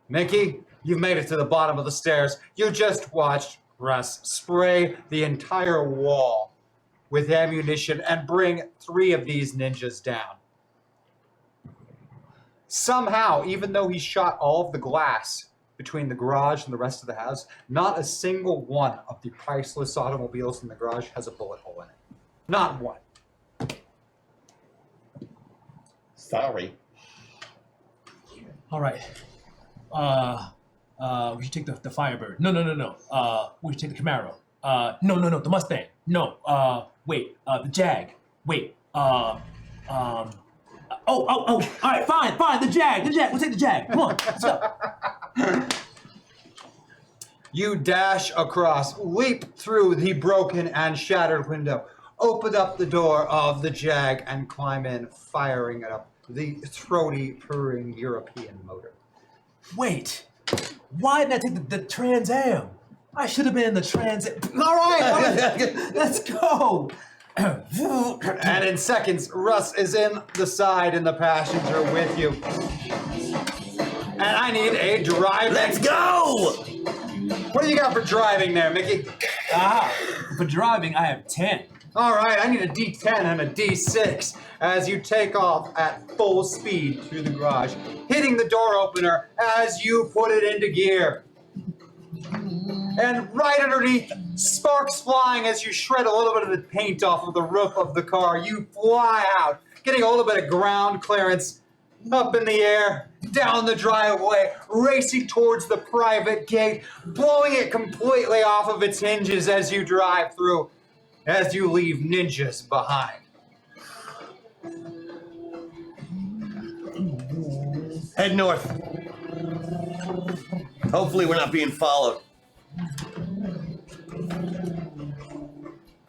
Mickey, you've made it to the bottom of the stairs. You just watched Russ spray the entire wall with ammunition and bring 3 of these ninjas down. Somehow, even though he shot all of the glass between the garage and the rest of the house, not a single one of the priceless automobiles in the garage has a bullet hole in it. Not one. Sorry. All right. We should take the Firebird. No. We should take the Camaro. No, the Mustang. No. Wait. The Jag. Wait. All right, fine. The Jag. We'll take the Jag. Come on, let's go. You dash across, leap through the broken and shattered window, open up the door of the Jag, and climb in, firing up the throaty, purring European motor. Wait. Why didn't I take the Trans Am? I should have been in the Trans Am. All right, let's go. And in seconds, Russ is in the side in the passenger with you. And I need a driving. Let's go! What do you got for driving there, Mickey? For driving, I have 10. All right, I need a D10 and a D6 as you take off at full speed through the garage, hitting the door opener as you put it into gear. And right underneath, sparks flying as you shred a little bit of the paint off of the roof of the car. You fly out, getting a little bit of ground clearance, up in the air, down the driveway, racing towards the private gate, blowing it completely off of its hinges as you drive through, as you leave ninjas behind. Head north. Hopefully we're not being followed.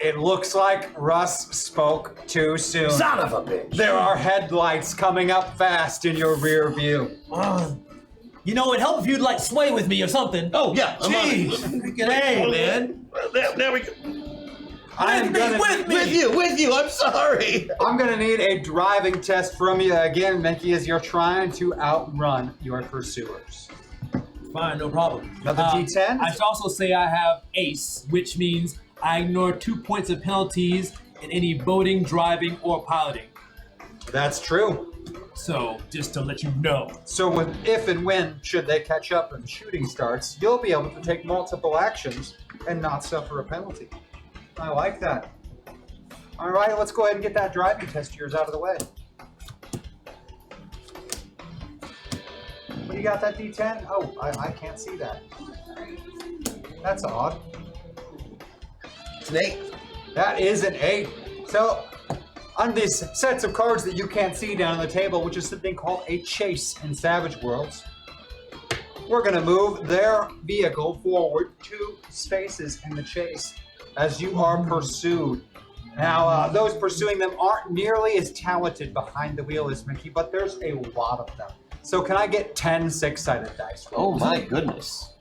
It looks like Russ spoke too soon. Son of a bitch. There are headlights coming up fast in your rear view. You know, it'd help if you'd like sway with me or something. Oh, yeah. I'm on it. Jeez, freaking A, man. There we go. With you. I'm sorry. I'm gonna need a driving test from you again, Mickey, as you're trying to outrun your pursuers. Fine, no problem. Another D10? I should also say I have Ace, which means I ignore 2 points of penalties in any boating, driving, or piloting. That's true. So, just to let you know. So if and when, should they catch up and shooting starts, you'll be able to take multiple actions and not suffer a penalty. I like that. All right, let's go ahead and get that driving test of yours out of the way. What do you got, that D10? Oh, I can't see that. That's odd. It's an 8. That is an 8. So, on these sets of cards that you can't see down on the table, which is something called a chase in Savage Worlds, we're going to move their vehicle forward 2 spaces in the chase as you are pursued Now, those pursuing them aren't nearly as talented behind the wheel as Mickey, but there's a lot of them. So can I get 10 six-sided dice Oh rolls? my goodness.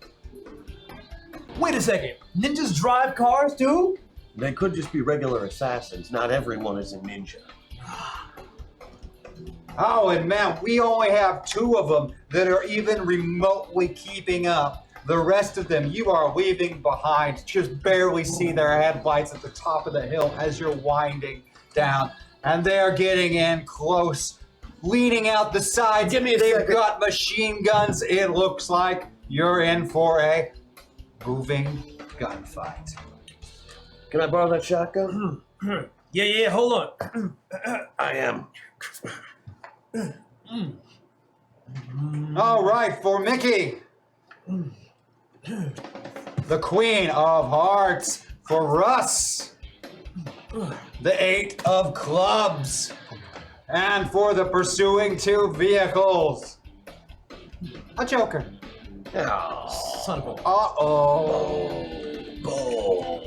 Wait a second. Ninjas drive cars too? They could just be regular assassins. Not everyone is a ninja. Oh, and man, we only have 2 of them that are even remotely keeping up. The rest of them you are leaving behind. Just barely see their headlights at the top of the hill as you're winding down. And they're getting in close, leaning out the sides. Give me a They've second. got machine guns. It looks like you're in for a moving gunfight. Can I borrow that shotgun? Yeah, hold on. I am. All right, for Mickey. The Queen of Hearts for Russ. The 8 of Clubs. And for the pursuing 2 vehicles, a Joker. Oh. Son of a... Uh-oh. Oh.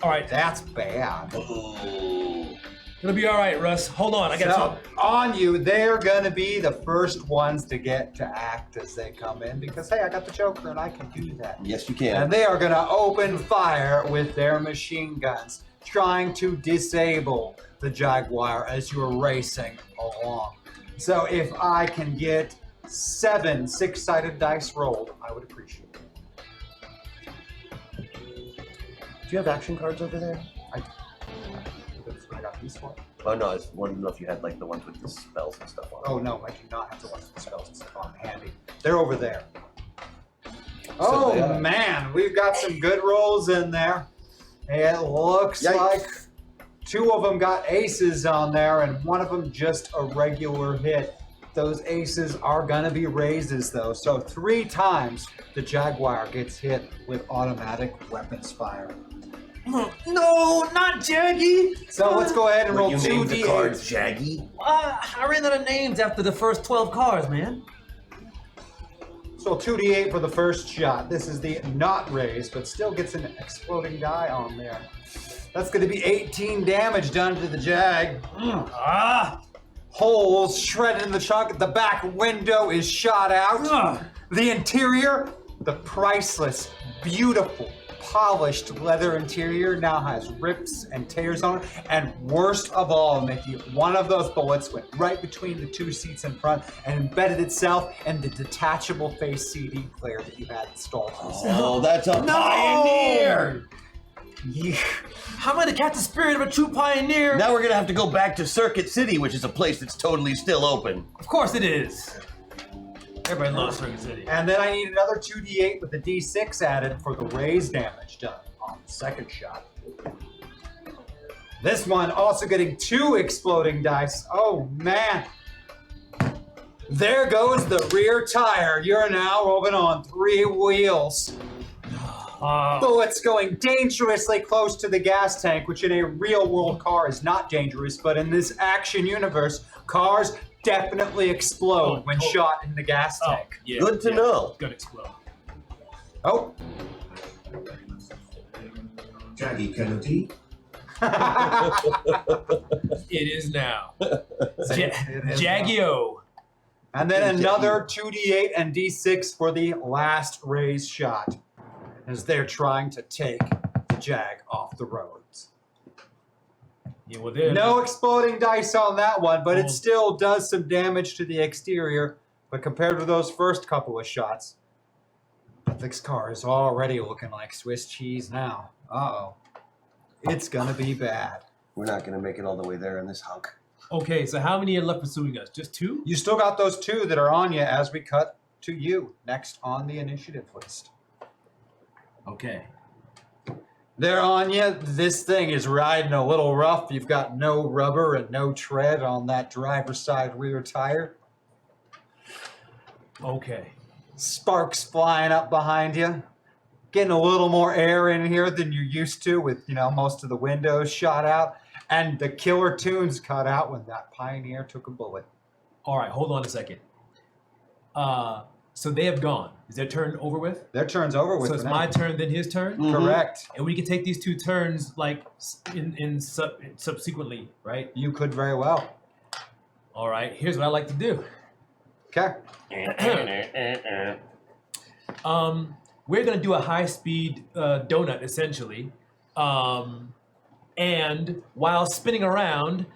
All right, That's bad. Oh. it'll be all right, Russ. Hold on, I got So, on you, they're going to be the first ones to get to act as they come in because, hey, I got the Joker and I can do that. Yes, you can. And they are going to open fire with their machine guns, trying to disable the Jaguar as you're racing along. So if I can get 7 six-sided dice rolled, I would appreciate it. Do you have action cards over there? I got these ones. Oh no, I just wanted to know if you had like the ones with the spells and stuff on. Oh no, I do not have the ones with the spells and stuff on handy. They're over there. Oh they are. man, we've got some good rolls in there. It looks Yikes. like 2 of them got aces on there and 1 of them just a regular hit. Those aces are gonna be raises though. So 3 times the Jaguar gets hit with automatic weapons fire. No, not Jaggy. So let's go ahead and roll You 2 named the d8s. cards Shaggy. I ran out of names after the first 12 cars, man. So 2d8 for the first shot. This is the not raise, but still gets an exploding die on there. That's going to be 18 damage done to the Jag. Holes shredded in the trunk. The back window is shot out. The interior, the priceless, beautiful, polished leather interior now has rips and tears on it. And worst of all, Mickey, one of those bullets went right between the 2 seats in front and embedded itself in the detachable face CD player that you had installed. Oh, that's a pioneer! Yeah. How am I to catch the spirit of a true pioneer? Now we're gonna have to go back to Circuit City, which is a place that's totally still open. Of course it is. Everybody loves Circuit City. And then I need another 2d8 with the d6 added for the raise damage done on the second shot. This one also getting 2 exploding dice. Oh man. There goes the rear tire. You're now rolling on 3 wheels. Bullets going dangerously close to the gas tank, which in a real world car is not dangerous, but in this action universe, cars definitely explode when shot in the gas tank. Yeah, Good to know. Gonna explode. Oh. Jaggy Kennedy. It is now. It is Jaggio. And then another 2d8 and d6 for the last raise shot as they're trying to take the Jag off the roads. Yeah, well, there. No exploding dice on that one, but it Oh. still does some damage to the exterior. But compared to those first couple of shots, this car is already looking like Swiss cheese now. Uh-oh. It's gonna be bad. We're not gonna make it all the way there in this hunk. Okay, so how many are left pursuing us? Just 2? You still got those 2 that are on you as we cut to you next on the initiative list. Okay. They're on you. This thing is riding a little rough. You've got no rubber and no tread on that driver's side rear tire. Okay. Sparks flying up behind you. Getting a little more air in here than you're used to with, most of the windows shot out. And the killer tunes cut out when that Pioneer took a bullet. All right, hold on a second. So they have gone. Is their turn over with? Their turn's over with. So it's for my now. turn, then his turn? Correct. And we can take these 2 turns like subsequently, right? You could very well. All right, here's what I like to do. Okay. We're gonna do a high-speed donut essentially, and while spinning around,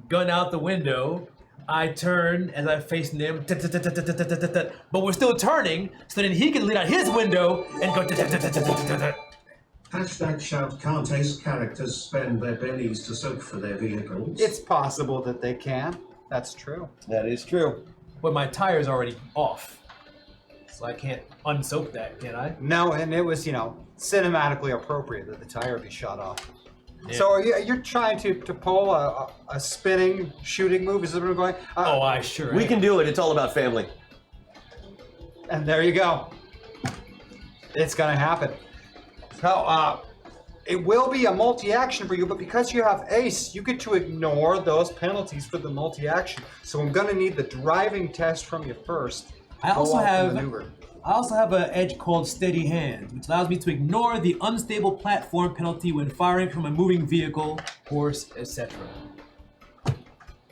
gun out the window, I turn as I face them, but we're still turning, so then he can lean out his window and go. Hashtag shout, can't ace characters spend their bennies to soak for their vehicles? It's possible that they can. That's true. That is true. But my tire's already off, so I can't unsoak that, can I? No, and it was, cinematically appropriate that the tire be shot off. Yeah. So you're trying to pull a spinning shooting move? Is that what we're going? Oh, I sure We am. can do it. It's all about family. And there you go. It's gonna happen. So it will be a multi-action for you, but because you have ace, you get to ignore those penalties for the multi-action. So I'm gonna need the driving test from you first. I also Go off the have maneuver. an edge called Steady Hands, which allows me to ignore the unstable platform penalty when firing from a moving vehicle, horse, etc.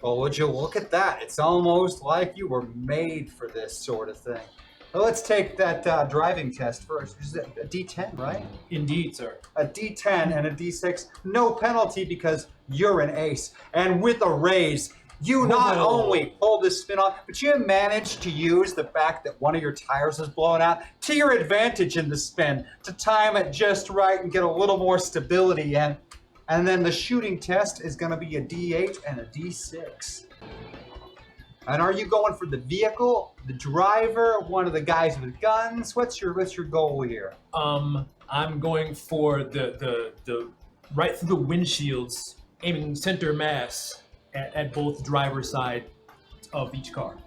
Well, would you look at that? It's almost like you were made for this sort of thing. Well, let's take that driving test first. Is it a D10, right? Indeed, sir. A D10 and a D6, no penalty because you're an ace. And with a raise, you not only pull this spin off, but you manage to use the fact that one of your tires is blown out to your advantage in the spin, to time it just right and get a little more stability in. And then the shooting test is going to be a D8 and a D6. And are you going for the vehicle, the driver, one of the guys with guns? What's your goal here? I'm going for the right through the windshields, aiming center mass at both driver's side of each car.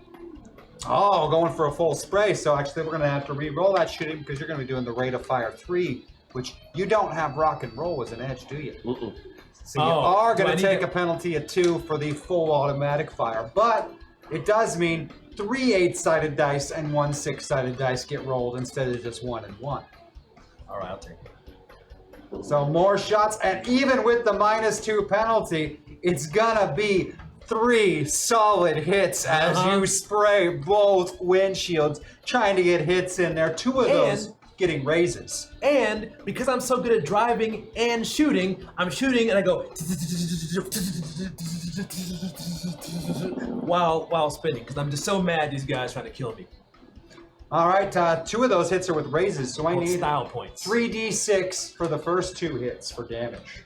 Oh, going for a full spray. So actually, we're going to have to re-roll that shooting because you're going to be doing the rate of fire 3, which you don't have rock and roll as an edge, do you? Mm-mm. So you Oh, are do going I to need take to- a penalty of 2 for the full automatic fire, but it does mean 3 8-sided dice and 1 6-sided dice get rolled instead of just 1 and 1. All right, I'll take it. So more shots, and even with the -2 penalty, it's gonna be 3 solid hits as you spray both windshields, trying to get hits in there. 2 of those getting raises. And because I'm so good at driving and shooting, I'm shooting and I go while spinning because I'm just so mad these guys trying to kill me. All right, 2 of those hits are with raises, so I Called need style points. 3d6 for the first 2 hits for damage.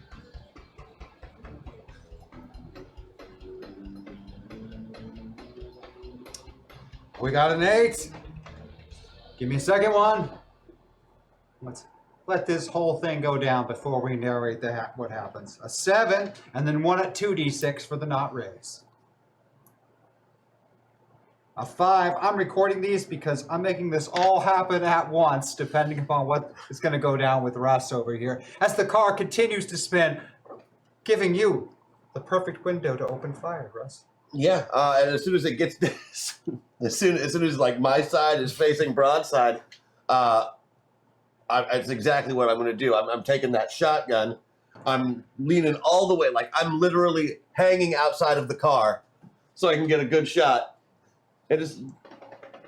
We got an 8. Give me a second one. Let's let this whole thing go down before we narrate what happens. A 7, and then 1 at 2d6 for the not raise. A 5. I'm recording these because I'm making this all happen at once, depending upon what is going to go down with Russ over here. As the car continues to spin, giving you the perfect window to open fire, Russ. Yeah, and as soon as it gets this, as soon as like my side is facing broadside, it's exactly what I'm going to do. I'm taking that shotgun, I'm leaning all the way, like I'm literally hanging outside of the car, so I can get a good shot. And just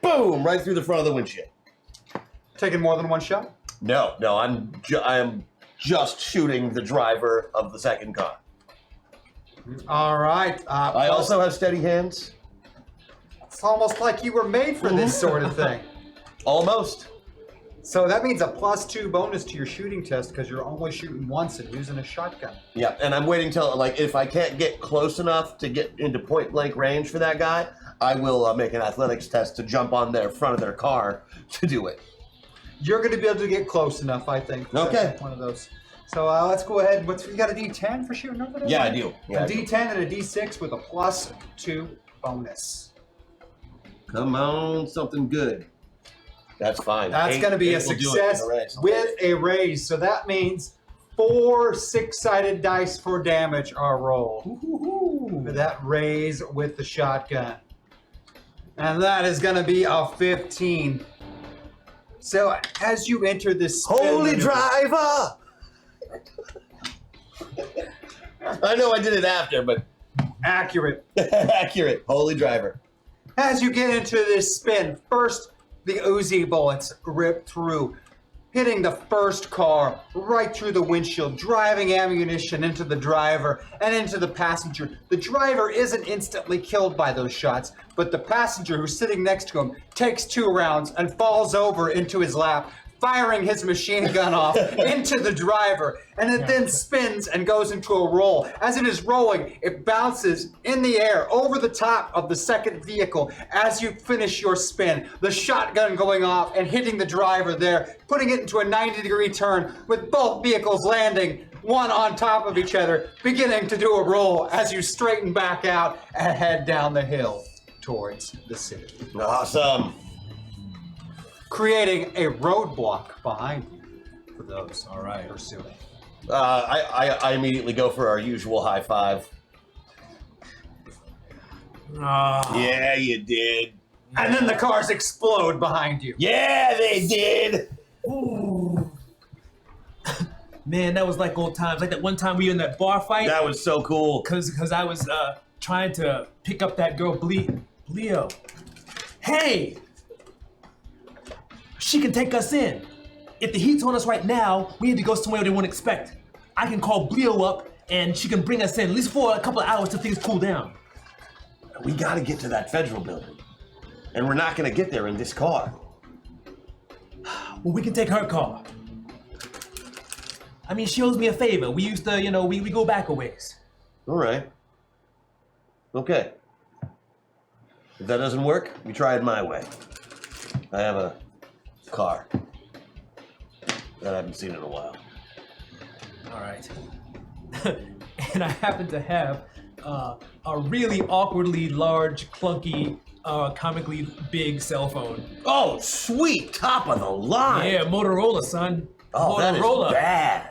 boom right through the front of the windshield. Taking more than one shot? No, I am just shooting the driver of the second car. All right. I also have steady hands. It's almost like you were made for this sort of thing. Almost. So that means a +2 bonus to your shooting test because you're only shooting once and using a shotgun. Yeah, and I'm waiting till, like, if I can't get close enough to get into point blank range for that guy, I will make an athletics test to jump on their front of their car to do it. You're going to be able to get close enough, I think. for Okay. One of those. So let's go ahead. You got a D10 for shooting over there? Yeah, I do. Yeah, a I do. D10 and a D6 with a +2 bonus. Come on, something good. That's fine. That's going to be a Eight will do it success in a race. with a raise. So that means 4 6-sided dice for damage are rolled. For that raise with the shotgun. And that is going to be a 15. So as you enter this spin Holy maneuver- driver! I know I did it after, but accurate. accurate. Holy driver. As you get into this spin, first the Uzi bullets rip through, hitting the first car right through the windshield, driving ammunition into the driver and into the passenger. The driver isn't instantly killed by those shots, but the passenger who's sitting next to him takes 2 rounds and falls over into his lap, firing his machine gun off into the driver, and it then spins and goes into a roll. As it is rolling, it bounces in the air over the top of the second vehicle as you finish your spin. The shotgun going off and hitting the driver there, putting it into a 90-degree turn with both vehicles landing one on top of each other, beginning to do a roll as you straighten back out and head down the hill towards the city, Awesome. creating a roadblock behind you for those All right. pursuing. I immediately go for our usual high five. Yeah, you did. And then the cars explode behind you. Yeah, they did. Ooh. Man, that was like old times. Like that one time we were in that bar fight. That was so cool. Cause I was trying to pick up that girl Leo. Hey! She can take us in. If the heat's on us right now, we need to go somewhere they won't expect. I can call Leo up and she can bring us in, at least for a couple of hours till things cool down. We gotta get to that federal building. And we're not gonna get there in this car. Well, we can take her car. I mean, she owes me a favor. We used to, we go back a ways. All right. Okay. If that doesn't work, we try it my way. I have a car that I haven't seen in a while. All right. And I happen to have a really awkwardly large, clunky, comically big cell phone. Oh, sweet! Top of the line! Yeah, Motorola, son. Oh, that is Motorola. bad.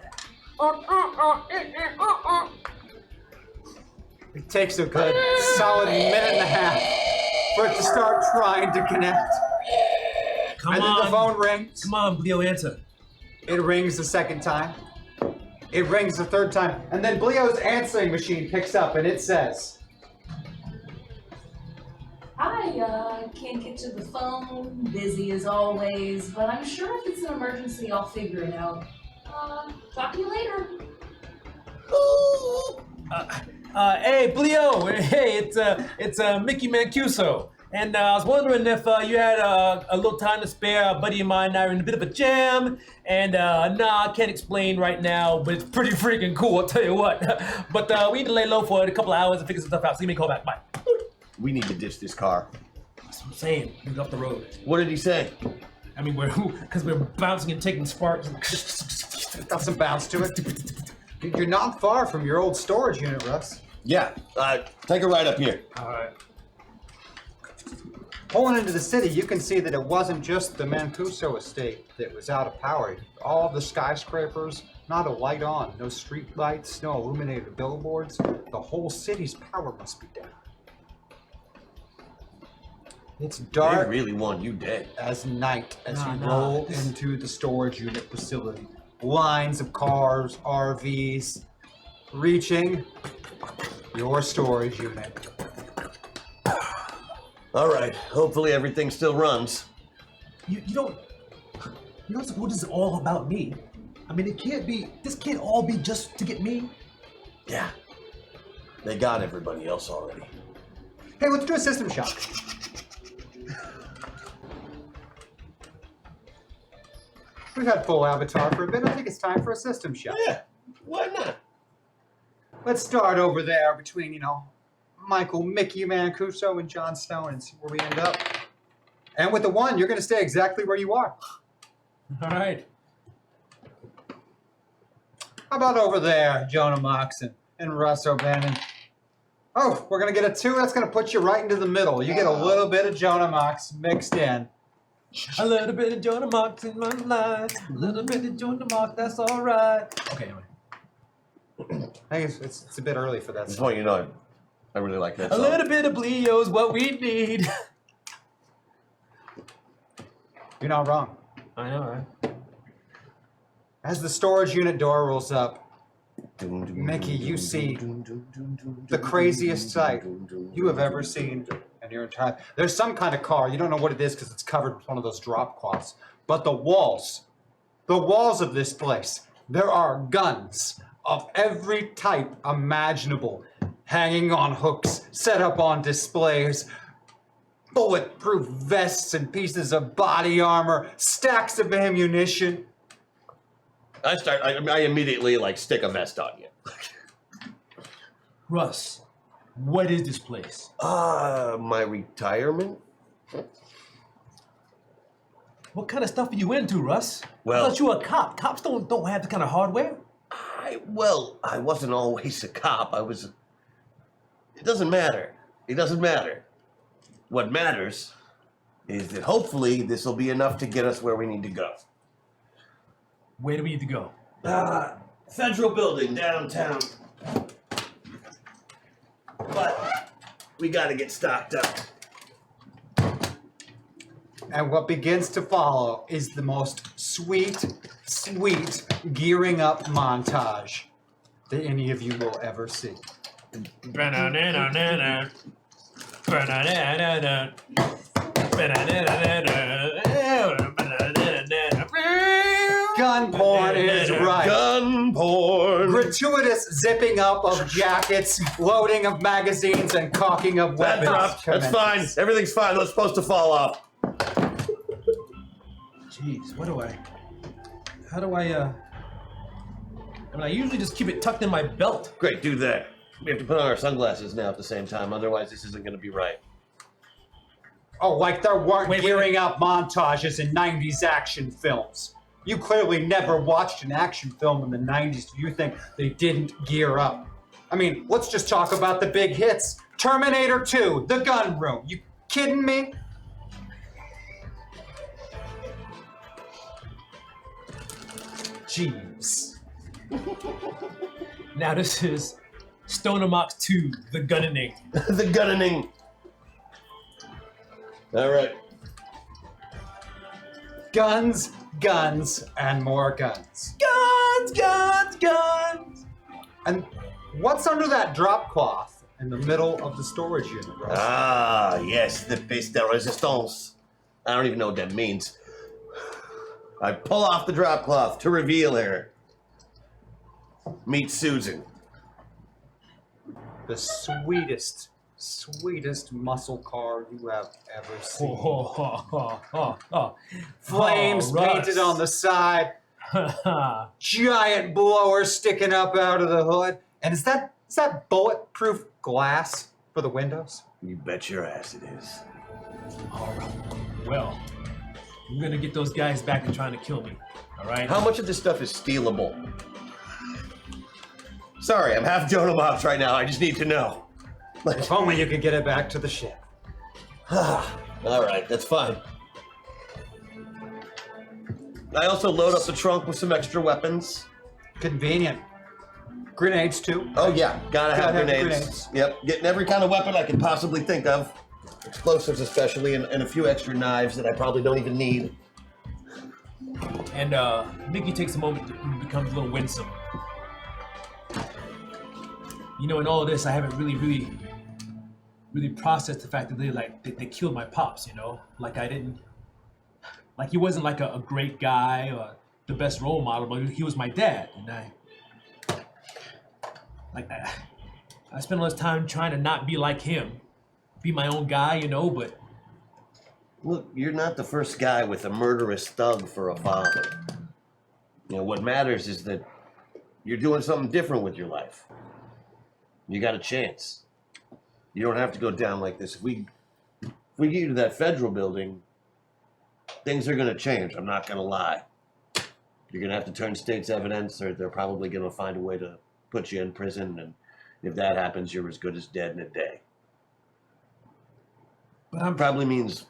It takes a good solid minute and a half for it to start trying to connect. Come And on. then the phone rings. Come on, Leo, answer. It rings the second time. It rings the third time. And then Bleo's answering machine picks up and it says, I can't get to the phone, busy as always, but I'm sure if it's an emergency, I'll figure it out. Talk to you later. Hey, Leo. Hey, it's Mickey Mancuso. And I was wondering if you had a little time to spare. A buddy of mine and I are in a bit of a jam. And I can't explain right now, but it's pretty freaking cool, I'll tell you what. But we need to lay low for it a couple of hours and figure some stuff out. So give me a call back. Bye. We need to ditch this car. That's what I'm saying. Move off the road. What did he say? I mean, because we're bouncing and taking sparks. got some bounce to it. You're not far from your old storage unit, Russ. Yeah, take a ride up here. All right. Pulling into the city, you can see that it wasn't just the Mancuso estate that was out of power. All the skyscrapers, not a light on, no street lights, no illuminated billboards. The whole city's power must be down. It's They dark really want you dead. as night as you No, roll this- into the storage unit facility. Lines of cars, RVs, reaching your storage unit. All right, hopefully everything still runs. You don't suppose this is all about me? I mean, this can't all be just to get me. Yeah, they got everybody else already. Hey, let's do a system shot. We've had full avatar for a bit. I think it's time for a system shot. Yeah, why not? Let's start over there between, Michael, Mickey Mancuso, and John Stone and see where we end up. And with the 1, you're going to stay exactly where you are. All right. How about over there, Stonomox and Russ O'Bannon? Oh, we're going to get a 2. That's going to put you right into the middle. You get a little bit of Stonomox mixed in. A little bit of Stonomox in my life. A little bit of Stonomox, that's all right. Okay, anyway. I think it's a bit early for that Just song. want you to know, I really like that A song. little bit of Leo's what we need. You're not wrong. I know, right? As the storage unit door rolls up, Mickey, you see the craziest sight you have ever seen in your entire... There's some kind of car. You don't know what it is because it's covered with one of those drop cloths. But the walls of this place, there are guns of every type imaginable, hanging on hooks, set up on displays, bulletproof vests and pieces of body armor, stacks of ammunition. I immediately like stick a vest on you. Russ, what is this place? My retirement? What kind of stuff are you into, Russ? Well- I thought you were a cop. Cops don't have the kind of hardware. I wasn't always a cop. It doesn't matter. It doesn't matter. What matters is that hopefully this will be enough to get us where we need to go. Where do we need to go? Federal building downtown. But we gotta get stocked up. And what begins to follow is the most sweet gearing up montage that any of you will ever see. Gun porn is right. Gun porn. Gratuitous zipping up of jackets, loading of magazines, and cocking of That weapons. dropped. That's fine. commences. Everything's fine. That's supposed to fall off. Jeez, how do I I mean, I usually just keep it tucked in my belt. Great, do that. We have to put on our sunglasses now at the same time, otherwise this isn't going to be right. Oh, like there weren't Wait, gearing up montages in 90s action films. You clearly never watched an action film in the 90s. Do you think they didn't gear up? I mean, let's just talk about the big hits. Terminator 2, The Gun Room. You kidding me? Jeez. Now this is Stonomox 2, The Gunning. The gunning. All right. Guns, guns, and more guns. Guns! And what's under that drop cloth in the middle of the storage unit, Russ? Ah, yes, the pièce de résistance. I don't even know what that means. I pull off the drop cloth to reveal her. Meet Susan. The sweetest muscle car you have ever seen. Flames painted on the side, giant blower sticking up out of the hood. And is that bulletproof glass for the windows? You bet your ass it is. Alright. Well, I'm gonna get those guys back and trying to kill me. Alright? How much of this stuff is stealable? Sorry, I'm half Stonomox right now. I just need to know. If only you could get it back to the ship. All right, that's fine. I also load up the trunk with some extra weapons. Convenient. Grenades too. Oh yeah, gotta have Gotta have grenades. grenades. Yep, getting every kind of weapon I can possibly think of. Explosives especially, and a few extra knives that I probably don't even need. And Mickey takes a moment and becomes a little winsome. You know, in all of this, I haven't really processed the fact that they killed my pops. You know, like he wasn't like a great guy or the best role model, but he was my dad, and I spent all this time trying to not be like him, be my own guy, you know, but. Look, you're not the first guy with a murderous thug for a father. You know, what matters is that you're doing something different with your life. You got a chance. You don't have to go down like this. If we get you to that federal building, things are going to change. I'm not going to lie. You're going to have to turn state's evidence, or they're probably going to find a way to put you in prison. And if that happens, you're as good as dead in a day. But I'm Probably means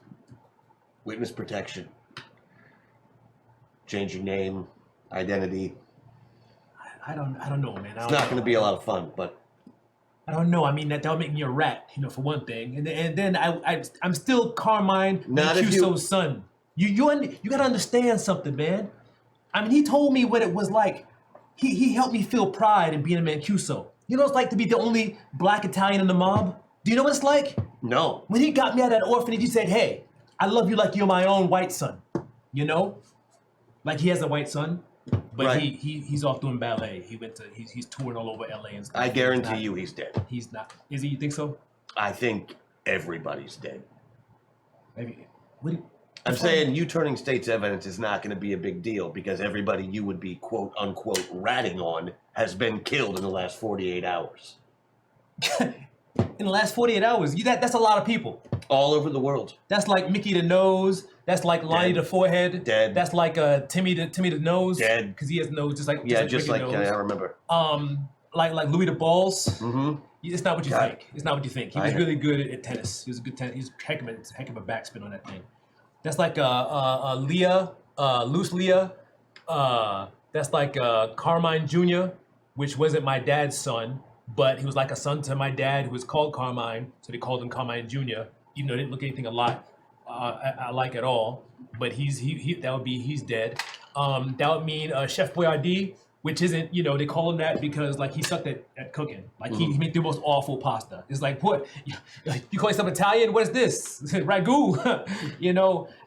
witness protection. Change your name, identity. I don't know, man. It's not going to be a lot of fun, but I don't know. I mean, that'll make me a rat, you know, for one thing. And then I'm still Carmine Not if Mancuso's son. You gotta understand something, man. I mean, he told me what it was like. He helped me feel pride in being a Mancuso. You know what it's like to be the only black Italian in the mob? Do you know what it's like? No. When he got me out of that orphanage, he said, hey, I love you like you're my own white son. You know? Like he has a white son, but Right. he's off doing ballet. He's touring all over LA and stuff. I guarantee you he's dead. He's not. Is he? You think so? I think everybody's dead. Maybe. What do you, I'm saying you turning state's evidence is not going to be a big deal because everybody you would be quote unquote ratting on has been killed in the last 48 hours. in the last 48 hours, that's a lot of people. All over the world. That's like Mickey the Nose. That's like Lonnie Dead. the Forehead. Dead. That's like Timmy the Nose. Dead. Because he has nose, just like Just like Mickey I Nose. remember. Like Louis the Balls. Mm-hmm. It's not what you God. think. It's not what you think. He was really good at tennis. He was a good tennis. He was heck of a backspin on that thing. That's like Leah, Loose Leah. That's like Carmine Jr., which wasn't my dad's son, but he was like a son to my dad who was called Carmine, so they called him Carmine Jr., even though they didn't look anything alike at all. But he's dead. That would mean Chef Boyardee, which isn't, they call him that because like he sucked at cooking. Like he made the most awful pasta. It's like, what? You call yourself Italian? What is this? Ragu?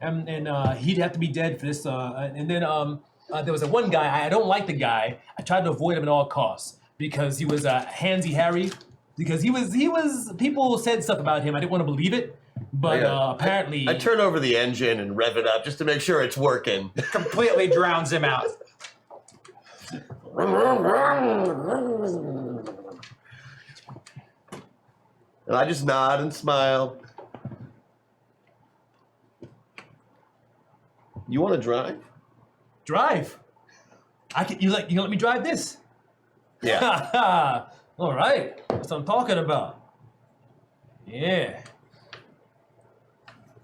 And he'd have to be dead for this. And then there was one guy, I don't like the guy. I tried to avoid him at all costs because he was Handsy Harry. Because he was, people said stuff about him. I didn't want to believe it. But apparently... I turn over the engine and rev it up just to make sure it's working. Completely drowns him out. And I just nod and smile. You want to drive? Drive? You let me drive this? Yeah. All right. That's what I'm talking about. Yeah.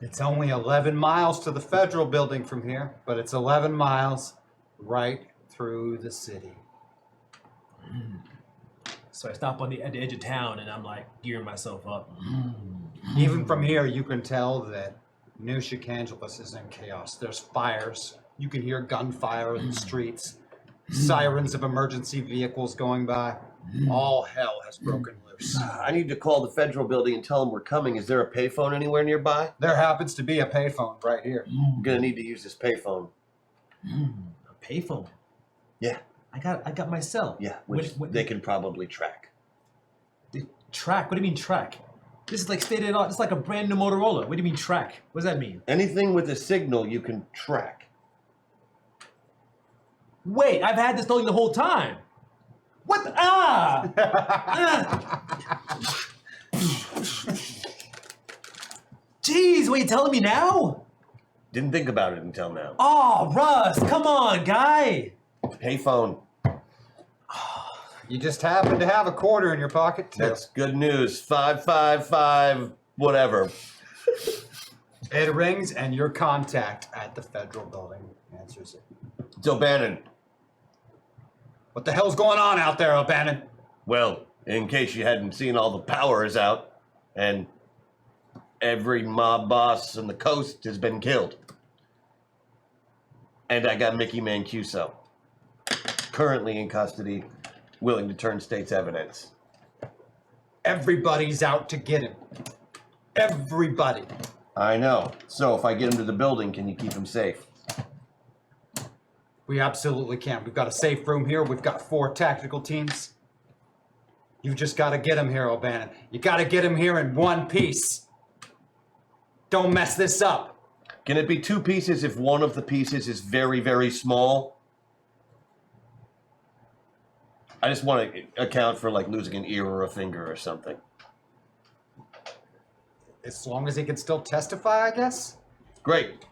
It's only 11 miles to the federal building from here, but it's 11 miles right through the city. So I stop at the edge of town and I'm like gearing myself up. Even from here, you can tell that New Chicangelis is in chaos. There's fires. You can hear gunfire in the streets, sirens of emergency vehicles going by. All hell has broken loose. I need to call the federal building and tell them we're coming. Is there a payphone anywhere nearby? There happens to be a payphone right here. I'm gonna need to use this payphone. A payphone. Yeah. I got my cell. Yeah, which they can probably track. Track? What do you mean track? This is like state of the art. This is like a brand new Motorola. What do you mean track? What does that mean? Anything with a signal you can track. Wait, I've had this thing the whole time. What the, Jeez, what are you telling me now? Didn't think about it until now. Oh, Russ, come on, guy. Payphone. You just happen to have a quarter in your pocket, too. That's good news. 555, whatever. It rings, and your contact at the federal building answers it. It's O'Bannon. What the hell's going on out there, O'Bannon? Well, in case you hadn't seen, all the power is out, and every mob boss on the coast has been killed. And I got Mickey Mancuso, currently in custody, willing to turn state's evidence. Everybody's out to get him. Everybody. I know. So if I get him to the building, can you keep him safe? We absolutely can. We've got a safe room here. We've got 4 tactical teams. You've just got to get him here, O'Bannon. You got to get him here in one piece. Don't mess this up. Can it be 2 pieces if one of the pieces is very, very small? I just want to account for like losing an ear or a finger or something. As long as he can still testify, I guess. Great.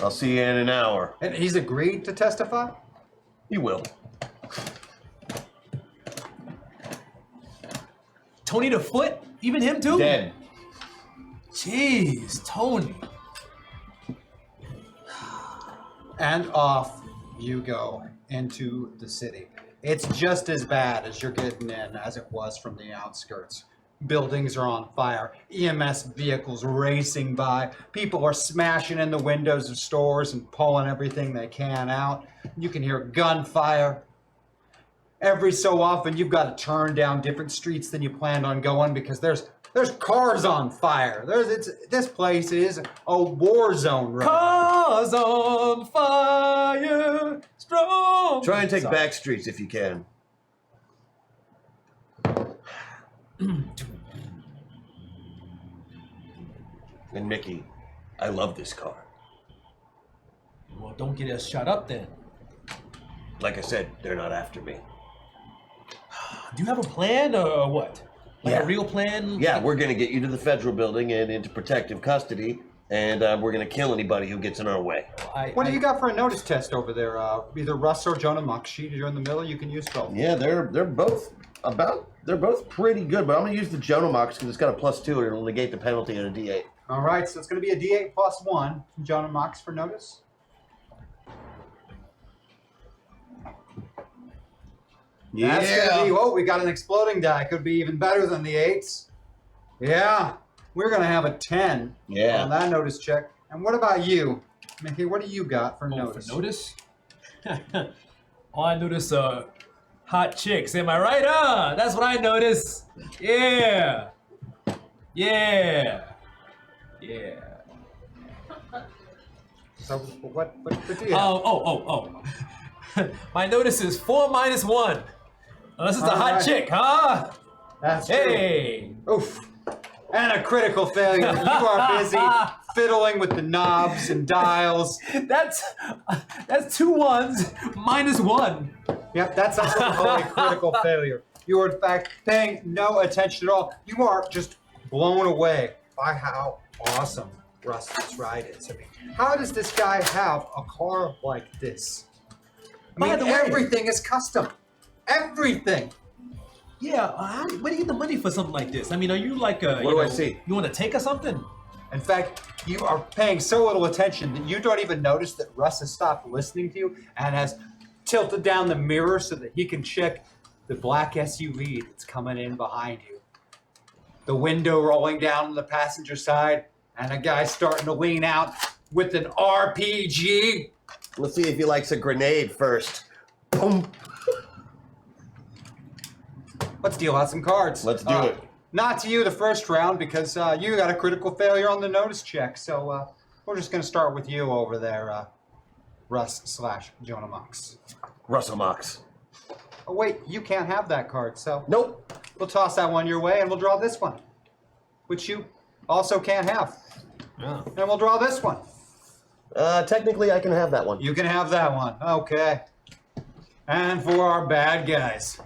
I'll see you in an hour. And he's agreed to testify? You will. Tony the Foot? Even him too? Dead. Jeez, Tony. And off you go into the city. It's just as bad as you're getting in as it was from the outskirts. Buildings are on fire. EMS vehicles racing by. People are smashing in the windows of stores and pulling everything they can out. You can hear gunfire. Every so often, you've got to turn down different streets than you planned on going because there's cars on fire. This place is a war zone right now. Cars on fire, strong. Try and take Sorry. back streets if you can. And Mickey, I love this car. Well, don't get us shut up then. Like I said, they're not after me. Do you have a plan or what? Like Yeah. a real plan? Yeah, we're gonna get you to the federal building and into protective custody, and we're gonna kill anybody who gets in our way. What do you got for a notice test over there? Either Russ or Stonomox sheet. You're in the middle. You can use both. Yeah, they're both pretty good, but I'm gonna use the Stonomox because it's got a +2 and it'll negate the penalty at a D8. All right, so it's going to be a D8 plus 1 from Stonomox for notice. That's going to be, oh, we got an exploding die. Could be even better than the 8s. Yeah, we're going to have a 10 Yeah. on that notice check. And what about you? Mickey, what do you got for notice? For notice? Oh, I notice hot chicks. Am I right? That's what I notice. Yeah. Yeah. Yeah. So what do you have? Oh. My notice is 4 minus 1. Unless it's a All hot right. chick, huh? That's true. Hey. Oof. And a critical failure. You are busy fiddling with the knobs and dials. That's 2 1s minus 1. Yep, that's also a critical failure. You are, in fact, paying no attention at all. You are just blown away by how awesome Russ's ride is. I mean, how does this guy have a car like this? I By mean, the way- everything is custom. Everything. Yeah, where do you get the money for something like this? I mean, are you like a... What do I see? You want to take or something? In fact, you are paying so little attention that you don't even notice that Russ has stopped listening to you and has tilted down the mirror so that he can check the black SUV that's coming in behind you. The window rolling down on the passenger side, and a guy starting to lean out with an RPG. Let's see if he likes a grenade first. Boom. Let's deal out some cards. Let's do it. Not to you the first round because you got a critical failure on the notice check. So we're just going to start with you over there, Russ/Stonomox. Russell Mox. Oh, wait, you can't have that card. So Nope. we'll toss that one your way and we'll draw this one, which you also can't have. Yeah. And we'll draw this one. Technically, I can have that one. You can have that one. Okay. And for our bad guys.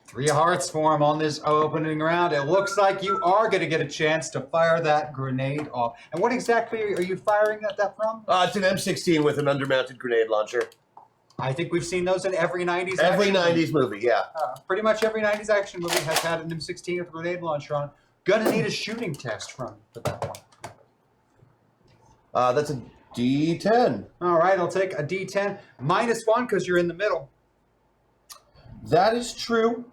3 hearts for him on this opening round. It looks like you are going to get a chance to fire that grenade off. And what exactly are you firing that from? It's an M16 with an undermounted grenade launcher. I think we've seen those in every 90s Every action 90s movie, yeah. pretty much every 90s action movie has had an M16 with a grenade launcher on it. Gonna need a shooting test for that one. That's a D10. All right, I'll take a D10 minus 1 because you're in the middle. That is true.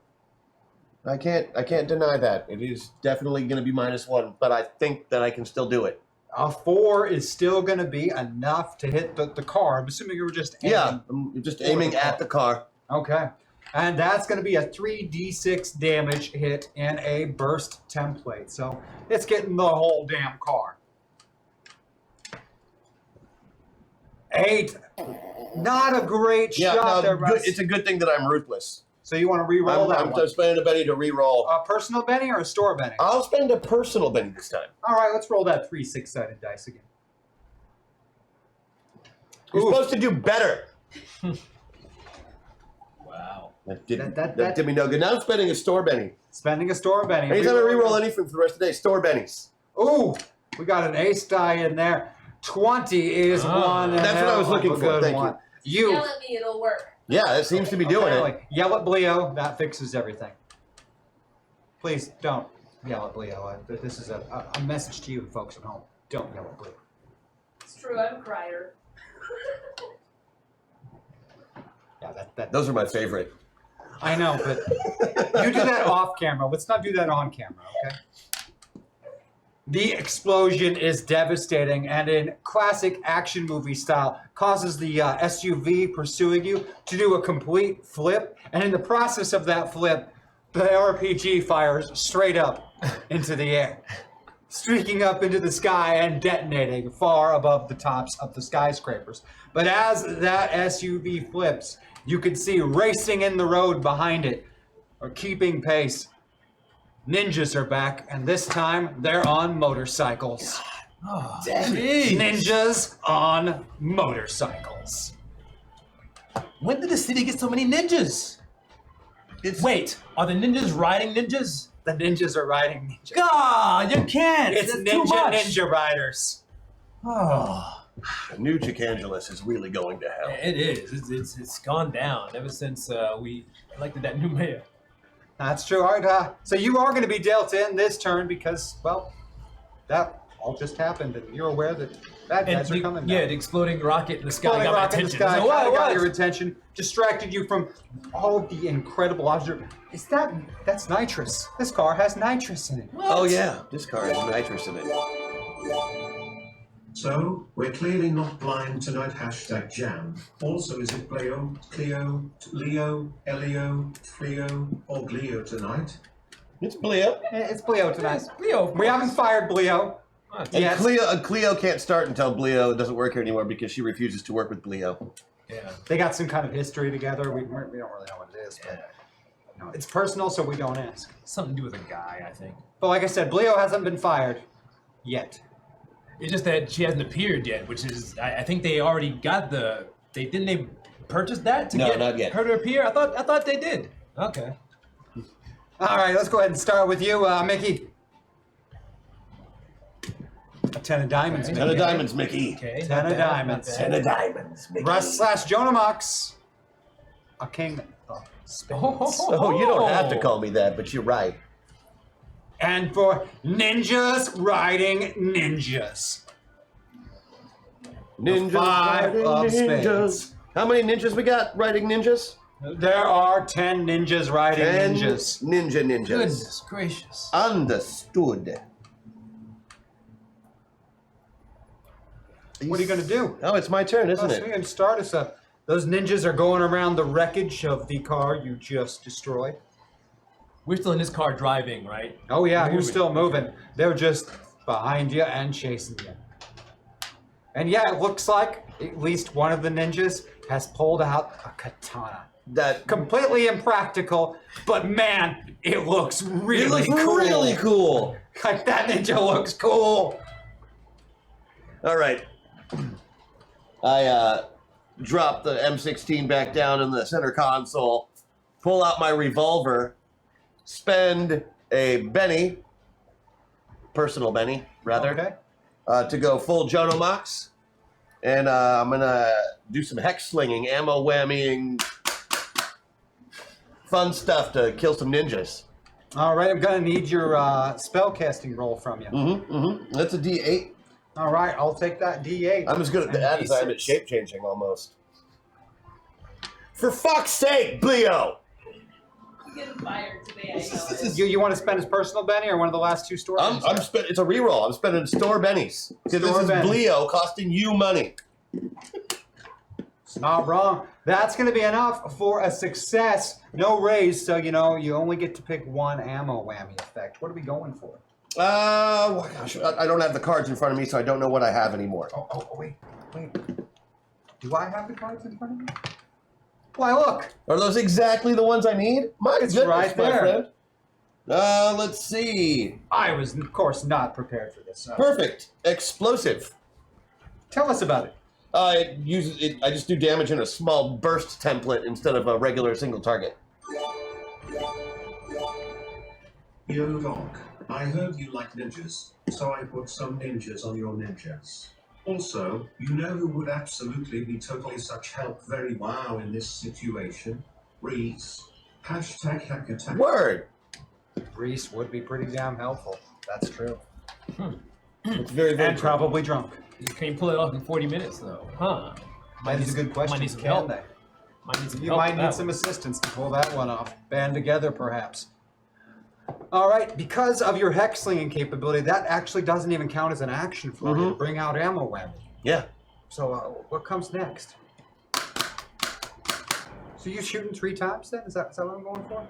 I can't deny that. It is definitely going to be -1, but I think that I can still do it. A 4 is still going to be enough to hit the car. I'm assuming you were just aiming. Yeah, I'm just aiming at the car. Okay. And that's going to be a 3d6 damage hit in a burst template. So it's getting the whole damn car. 8. Not a great shot there, Russ. It's a good thing that I'm ruthless. So you want to re-roll that I'm one? spending a Benny to re-roll. A personal Benny or a store Benny? I'll spend a personal Benny this time. All right, let's roll that 3 6-sided dice again. You're Ooh. supposed to do better. Wow. That did That- me no good. Now I'm spending a store Benny. Spending a store Benny. Anytime I re-roll anything for the rest of the day, store Bennies. Ooh, we got an ace die in there. 20 is one. That's what I was hell of looking a for. good Thank you. one. You. Yell at me, it'll work. Yeah, that seems to be doing it. Apparently. Yell at Bleo. That fixes everything. Please don't yell at Bleo. This is a message to you folks at home. Don't yell at Bleo. It's true, I'm a crier. Yeah, that Those are my favorite. I know, but you do that off camera. Let's not do that on camera, okay? The explosion is devastating and in classic action movie style causes the SUV pursuing you to do a complete flip. And in the process of that flip, the RPG fires straight up into the air, streaking up into the sky and detonating far above the tops of the skyscrapers. But as that SUV flips, you can see racing in the road behind it, or keeping pace, ninjas are back, and this time they're on motorcycles. Oh, Ninjas on motorcycles. When did the city get so many ninjas? Wait, are the ninjas riding ninjas? The ninjas are riding ninjas. God, you can't. It's That's too much. ninja riders. Oh, New Chicangelus is really going to hell. it is. It's gone down ever since we elected that new mayor. That's true. All right, so you are going to be dealt in this turn because, well, that all just happened, and you're aware that bad guys are coming. Yeah, the exploding rocket in the sky Exploding got my rocket in the attention. sky So what? got your attention, distracted you from all of the incredible objects. That's nitrous? This car has nitrous in it. Oh yeah, this car has nitrous in it. So, we're clearly not blind tonight, hashtag jam. Also, is it Cleo, Leo, Elio, Cleo, or Glio tonight? It's Bleo. It's Bleo tonight. Leo, We haven't fired Bleo. And Yes. Cleo can't start until Bleo doesn't work here anymore because she refuses to work with Bleo. Yeah. They got some kind of history together. We don't really know what it is, but no, it's personal, so we don't ask. Something to do with a guy, I think. But like I said, Bleo hasn't been fired yet. It's just that she hasn't appeared yet, which is I think they already got didn't they purchase that to No, get not yet. her to appear? I thought they did. Okay. All right, let's go ahead and start with you, Mickey. A 10 of diamonds, Okay. Ten of Mickey. diamonds, Mickey. Okay. 10 not of bad, not diamonds. bad. 10 of diamonds, Mickey. Russ/Jonomox. A king of spades. Oh, you don't have to call me that, but you're right. And for ninjas riding ninjas. Ninjas five riding of ninjas. spades. How many ninjas we got riding ninjas? There are 10 ninjas riding 10 ninjas. ninjas. Goodness gracious. Understood. What are you going to do? Oh, it's my turn, isn't Let's it? and start us up. Those ninjas are going around the wreckage of the car you just destroyed. We're still in this car driving, right? Oh yeah, you're Moving. still moving. They're just behind you and chasing you. And yeah, it looks like at least one of the ninjas has pulled out a katana. That Completely impractical, but man, it looks really it looks cool. really cool. Like that ninja looks cool. All right. I drop the M16 back down in the center console, pull out my revolver, spend a Benny, personal Benny, rather, Okay. to go full Jonomox. And I'm going to do some hex slinging, ammo whammying, fun stuff to kill some ninjas. All right, I'm gonna need your spell casting roll from you. That's a D8. All right, I'll take that D8. I'm as good at and that as I am at D6. shape changing almost. For fuck's sake, Bleo! I'm getting fired today, I know it. You want to spend his personal Benny or one of the last two stories? It's a reroll. I'm spending store bennies. Because this Store is bennies. Bleo costing you money. It's not wrong. That's going to be enough for a success. No raise, so you only get to pick one ammo whammy effect. What are we going for? Gosh, I don't have the cards in front of me, so I don't know what I have anymore. Oh, wait. Do I have the cards in front of me? Why, look. Are those exactly the ones I need? My It's goodness, right my there. friend. Let's see. I was, of course, not prepared for this. Perfect. Explosive. Tell us about it. I just do damage in a small burst template instead of a regular single target. Yo, Doc, I heard you like ninjas, so I put some ninjas on your ninjas. Also, you know who would absolutely be totally such help very wow in this situation? Reese. Hashtag hack attack. Word. Reese would be pretty damn helpful. That's true. It's very, very And true. probably drunk. You can't pull it off in 40 minutes, though, huh? That is a good question. Might need some Can help. they? Might need some You help might with need that some one. assistance to pull that one off. Band together, perhaps. All right, because of your hex slinging capability, that actually doesn't even count as an action for you to bring out ammo whammy. Yeah. So what comes next? So you shooting 3 times then? Is that what I'm going for?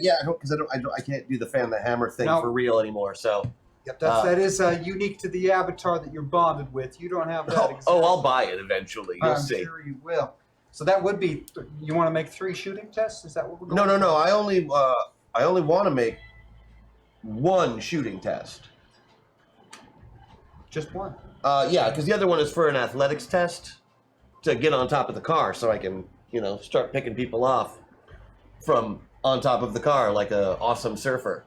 Yeah, because I can't do the fan the hammer thing No. for real anymore. So. Yep, that is unique to the avatar that you're bonded with. You don't have that. Oh, exactly. I'll buy it eventually. You'll I'm see. sure you will. So that would be. You want to make 3 shooting tests? Is that what we're going? No. I only want to make 1 shooting test. Just 1. Yeah, because the other one is for an athletics test to get on top of the car, so I can, start picking people off from on top of the car like a awesome surfer,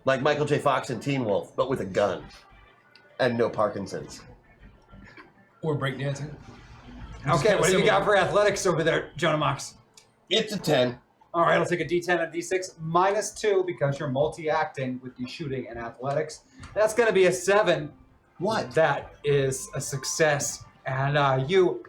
like Michael J. Fox in Teen Wolf, but with a gun and no Parkinson's. Or breakdancing. Okay, what do you got for athletics over there, Stonomox? It's a 10. All right, I'll take a D10 and D6 minus 2 because you're multi-acting with the shooting and athletics. That's going to be a 7. What? That is a success, and you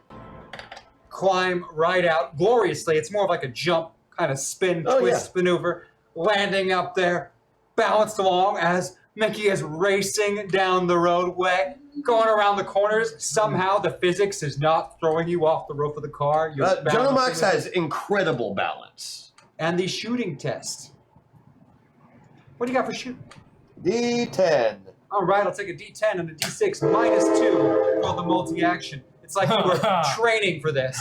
climb right out gloriously. It's more of like a jump, kind of spin, twist maneuver, landing up there, balanced along as Mickey is racing down the roadway, going around the corners. Somehow the physics is not throwing you off the roof of the car. Stonomox has incredible balance. And the shooting test. What do you got for shooting? D10. All right, I'll take a D10 and a D6 minus 2 for the multi-action. It's like you were training for this.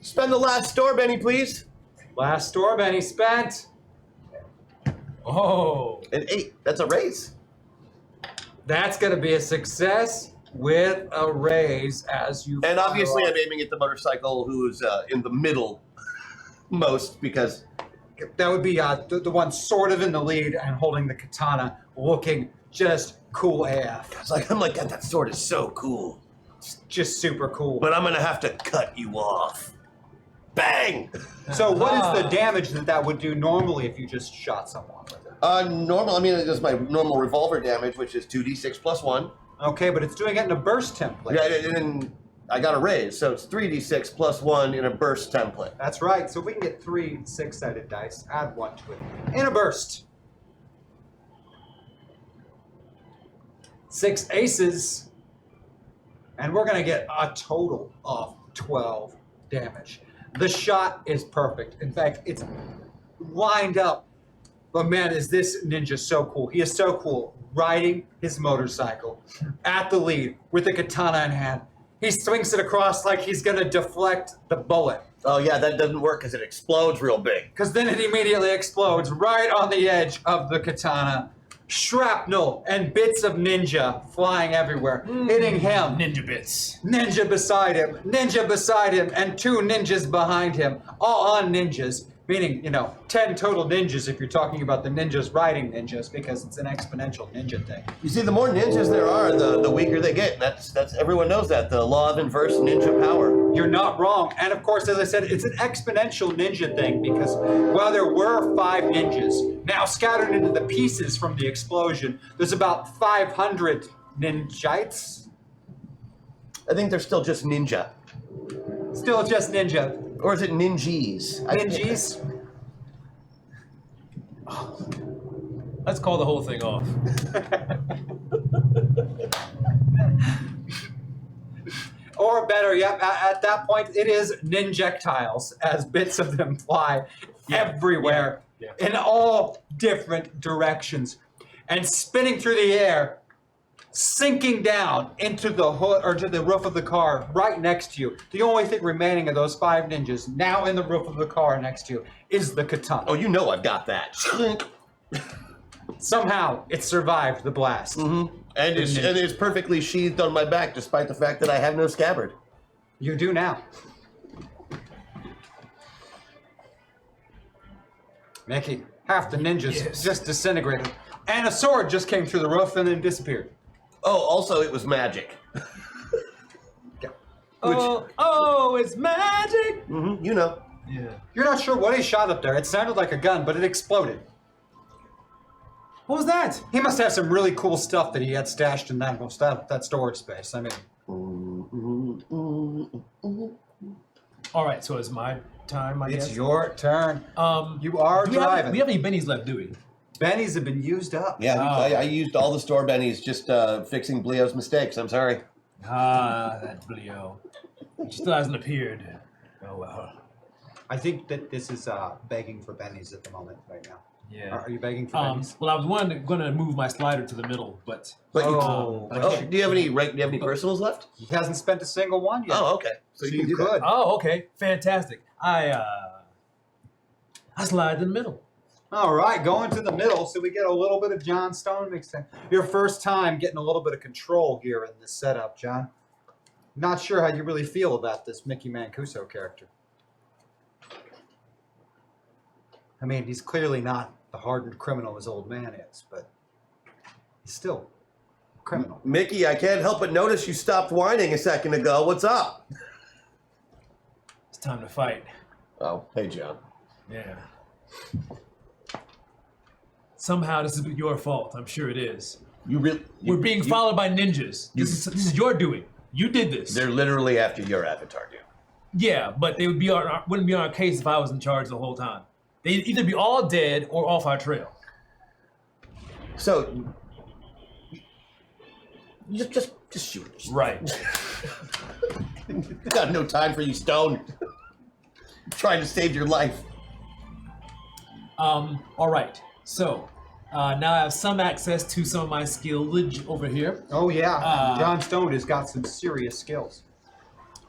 Spend the last store, Benny, please. Last store, Benny spent. Oh. An 8. That's a raise. That's going to be a success with a raise as you. And obviously, fire I'm aiming at the motorcycle who's in the middle most because. That would be the one sort of in the lead and holding the katana, looking just cool AF. I'm like, that sword is so cool. Just super cool. But I'm going to have to cut you off. Bang! So what is the damage that would do normally if you just shot someone with it? Normal, it's my normal revolver damage, which is 2d6 plus 1. Okay, but it's doing it in a burst template. Yeah, and I got a raise, so it's 3d6 plus 1 in a burst template. That's right. So we can get 3 6-sided dice, add 1 to it. In a burst. 6 aces. And we're going to get a total of 12 damage. The shot is perfect. In fact, it's lined up. But man, is this ninja so cool. He is so cool. Riding his motorcycle at the lead with the katana in hand. He swings it across like he's going to deflect the bullet. Oh, yeah, that doesn't work because it explodes real big. Because then it immediately explodes right on the edge of the katana. Shrapnel and bits of ninja flying everywhere, hitting him. Ninja bits. Ninja beside him, and 2 ninjas behind him. All on ninjas, meaning, 10 total ninjas if you're talking about the ninjas riding ninjas, because it's an exponential ninja thing. You see, the more ninjas there are, the weaker they get. That's everyone knows that. The law of inverse ninja power. You're not wrong. And of course, as I said, it's an exponential ninja thing because while there were 5 ninjas, now scattered into the pieces from the explosion, there's about 500 ninjites. I think they're still just ninja. Still just ninja. Or is it ninjas? Ninjas? Let's call the whole thing off. Or better yet, at that point, it is ninjectiles as bits of them fly everywhere in all different directions and spinning through the air, sinking down into the hood or to the roof of the car right next to you. The only thing remaining of those 5 ninjas now in the roof of the car next to you is the katana. Oh, you know I've got that. Somehow it survived the blast. Mm-hmm. And it's perfectly sheathed on my back, despite the fact that I have no scabbard. You do now. Mickey, half the ninjas just disintegrated. And a sword just came through the roof and then disappeared. Oh, also it was magic. It's magic! Mm-hmm, you know. Yeah. You're not sure what he shot up there. It sounded like a gun, but it exploded. What was that? He must have some really cool stuff that he had stashed in that storage space. I mean, All right, so it's my time, I guess. It's your turn. You are do driving. we have any bennies left, do we? Bennies have been used up. Yeah, I used all the store bennies just fixing Bleo's mistakes. I'm sorry. That Bleo. He still hasn't appeared. Oh, well. I think that this is begging for bennies at the moment right now. Yeah. Are you begging for bennies? Well, I was going to move my slider to the middle, but... But you, but do you have any personals left? He hasn't spent a single one yet. Oh, okay. So you you can do could. that. Oh, okay. Fantastic. I slide in the middle. All right, going to the middle, so we get a little bit of John Stone mixed in. Your first time getting a little bit of control here in this setup, John. Not sure how you really feel about this Mickey Mancuso character. I mean, he's clearly not the hardened criminal his old man is, but he's still a criminal. Mickey, I can't help but notice you stopped whining a second ago. What's up? It's time to fight. Oh, hey, John. Yeah. Somehow this is your fault. I'm sure it is. We're being followed by ninjas. This is your doing. You did this. They're literally after your avatar, dude. Yeah, but they wouldn't be on our case if I was in charge the whole time. They'd either be all dead or off our trail. So, just shoot. Right. Got no time for you, Stone. Trying to save your life. All right. So, now I have some access to some of my skillage over here. Oh, yeah. John Stone has got some serious skills.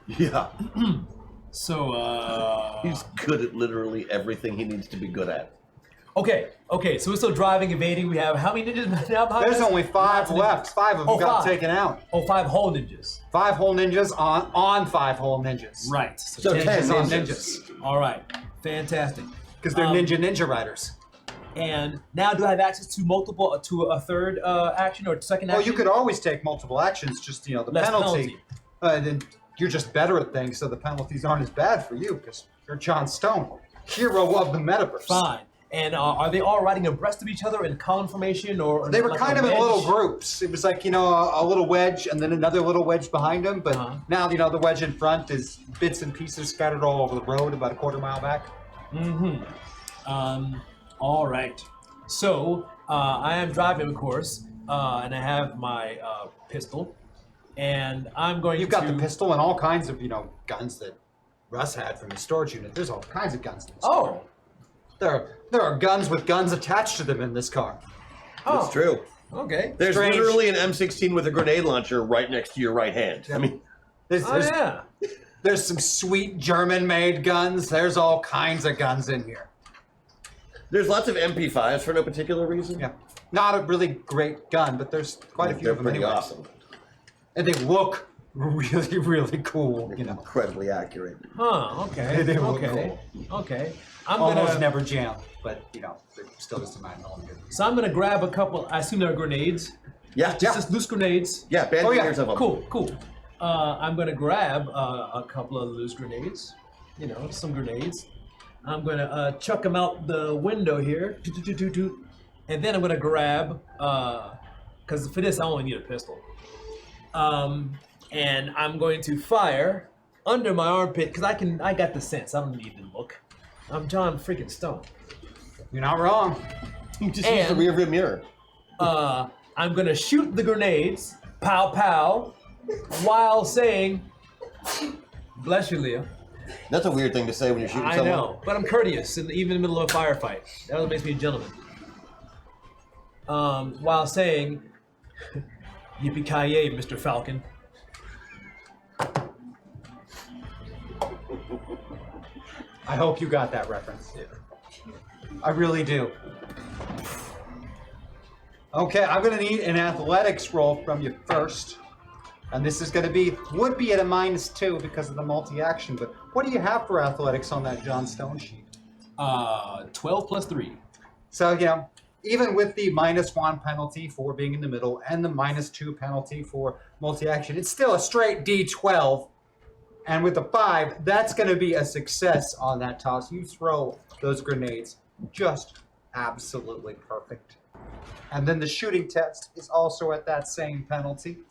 Yeah. So, He's good at literally everything he needs to be good at. Okay, so we're still driving, evading. We have how many ninjas now behind us? There's only 5 left. 5 of them got 5. taken out. Oh, 5 whole ninjas. 5 whole ninjas on 5 whole ninjas. Right. So 10 Ninjas on ninjas. ninjas. All right. Fantastic. Because they're ninja riders. And now do I have access to to a third action or second action? Well, you could always take multiple actions, just, the Less penalty. Then you're just better at things, so the penalties aren't as bad for you, because you're John Stone, hero of the metaverse. Fine. And are they all riding abreast of each other in column formation, or They were like kind a of in wedge? little groups. It was like, a little wedge and then another little wedge behind them. But now, the wedge in front is bits and pieces scattered all over the road about a quarter mile back. All right. So I am driving, of course, and I have my pistol, and I'm going to... You've got the pistol and all kinds of, guns that Russ had from his storage unit. There's all kinds of guns in this car. There are guns with guns attached to them in this car. Oh, It's true. okay. There's Strange. literally an M16 with a grenade launcher right next to your right hand. I mean, There's some sweet German-made guns. There's all kinds of guns in here. there's lots of MP5s for no particular reason. Yeah, not a really great gun, but there's quite a few They're of them pretty anyway. awesome. And they look really, really cool. Incredibly accurate. Huh, okay. They look Okay. I'm Almost gonna never jam, but they're still just a 9mm. So I'm gonna grab a couple. I assume they're grenades. Yeah, Just loose grenades. yeah, bandoliers of them. Cool. I'm gonna grab a couple of loose grenades. Some grenades. I'm gonna chuck them out the window here. And then I'm gonna grab, because for this I only need a pistol. And I'm going to fire under my armpit because I got the sense. I don't need to look. I'm John freaking Stone. You're not wrong. You just use the rear view mirror. I'm gonna shoot the grenades, pow pow, while saying, "Bless you, Leo." That's a weird thing to say when you're shooting I someone. know, but I'm courteous, even in the middle of a firefight. That makes me a gentleman. While saying, "Yippee-ki-yay, Mr. Falcon." I hope you got that reference. Yeah. I really do. Okay, I'm going to need an athletics roll from you first. And this is going to would be at a -2 because of the multi-action, but what do you have for athletics on that John Stone sheet? 12 plus 3. So, even with the -1 penalty for being in the middle and the -2 penalty for multi-action, it's still a straight D12. And with the 5, that's going to be a success on that toss. You throw those grenades just absolutely perfect. And then the shooting test is also at that same penalty.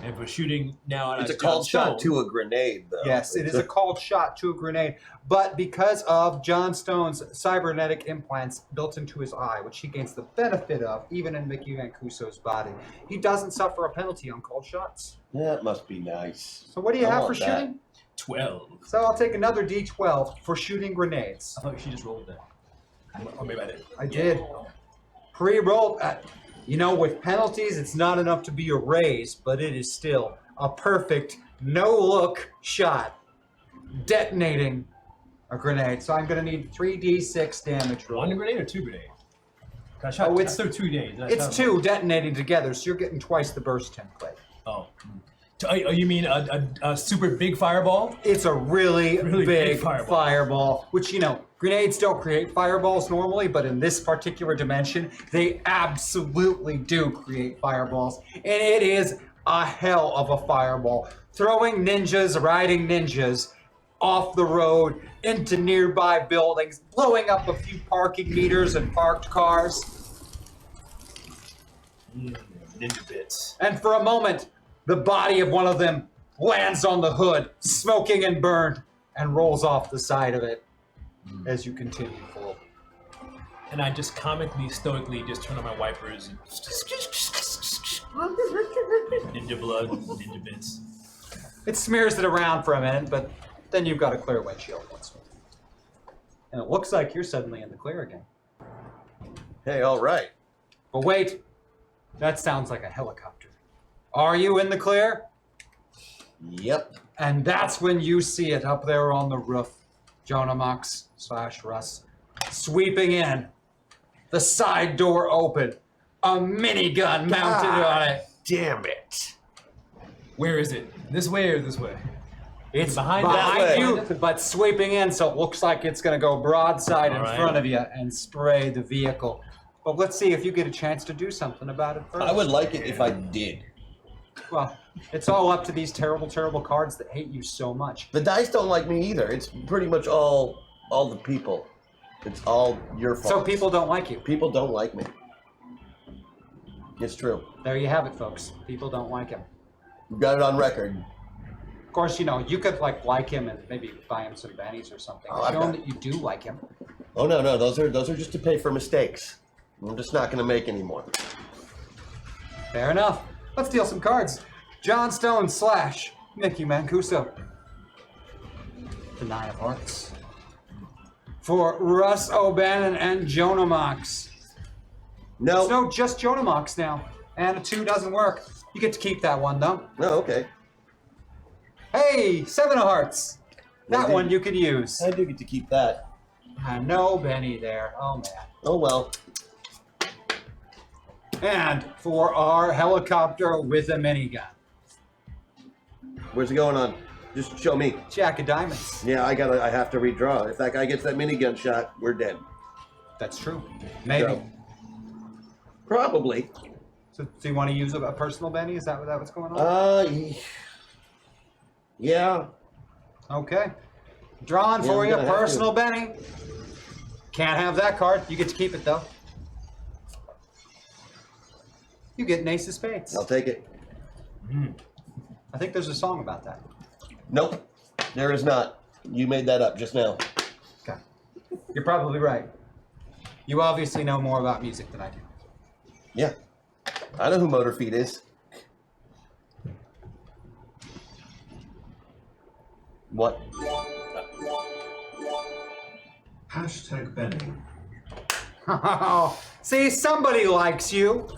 And if we're shooting now, It's a called shot to a grenade, though. Yes, it is a called shot to a grenade. But because of John Stone's cybernetic implants built into his eye, which he gains the benefit of, even in Mickey Mancuso's body, he doesn't suffer a penalty on called shots. That must be nice. So what do you I have for want that. shooting? 12. So I'll take another D12 for shooting grenades. I thought she just rolled that. Or maybe I did. I did. Pre-rolled. You know, with penalties, it's not enough to be a raise, but it is still a perfect no-look shot, detonating a grenade. So I'm going to need 3d6 damage roll. One grenade or 2 grenades? I shot, Oh, it's- I threw 2 grenades. It's 2 detonating together, so you're getting twice the burst template. Oh. You mean a super big fireball? It's a really, Really big big fireball. fireball, which, you know, grenades don't create fireballs normally, but in this particular dimension, they absolutely do create fireballs. And it is a hell of a fireball. Throwing ninjas, riding ninjas off the road into nearby buildings, blowing up a few parking meters and parked cars. Ninja bits. And for a moment, the body of one of them lands on the hood, smoking and burned, and rolls off the side of it as you continue forward. And I just comically, stoically just turn on my wipers and ninja blood, ninja bits. It smears it around for a minute, but then you've got a clear windshield once more. And it looks like you're suddenly in the clear again. Hey, all right. But wait, that sounds like a helicopter. Are you in the clear? Yep. And that's when you see it up there on the roof. Stonomox / Russ sweeping in. The side door open. A minigun mounted on it. Damn it. Where is it? This way or this way? It's Behind behind that you, way. but sweeping in, so it looks like it's going to go broadside in All right. front of you and spray the vehicle. But let's see if you get a chance to do something about it first. I would like it if I did. Well, it's all up to these terrible, terrible cards that hate you so much. The dice don't like me either. It's pretty much all the people. It's all your fault. So people don't like you. People don't like me. It's true. There you have it, folks. People don't like him. We've got it on record. Of course, you know, you could like him and maybe buy him some bennies or something. Oh, I've Show him got- that you do like him. Oh no, those are just to pay for mistakes. I'm just not gonna make any more. Fair enough. Let's deal some cards. John Stone / Mickey Mancuso. The 9 of Hearts. For Russ O'Bannon and Stonomox. No. So just Stonomox now. And a 2 doesn't work. You get to keep that one though. No, okay. Hey, 7 of Hearts. That Indeed. one you could use. I do get to keep that. No Benny there. Oh man. Oh well. And for our helicopter with a minigun. Where's it going on? Just show me. Jack of Diamonds. Yeah, I have to redraw. If that guy gets that minigun shot, we're dead. That's true. Maybe. So, probably. So you want to use a personal Benny? Is that what's going on? Yeah. Okay. Drawn for I'm you, gonna have personal Benny. Can't have that card. You get to keep it though. You get an ace of spades. I'll take it. I think there's a song about that. Nope. There is not. You made that up just now. Okay. You're probably right. You obviously know more about music than I do. Yeah. I know who Motor Feet is. What? Benny. See, somebody likes you.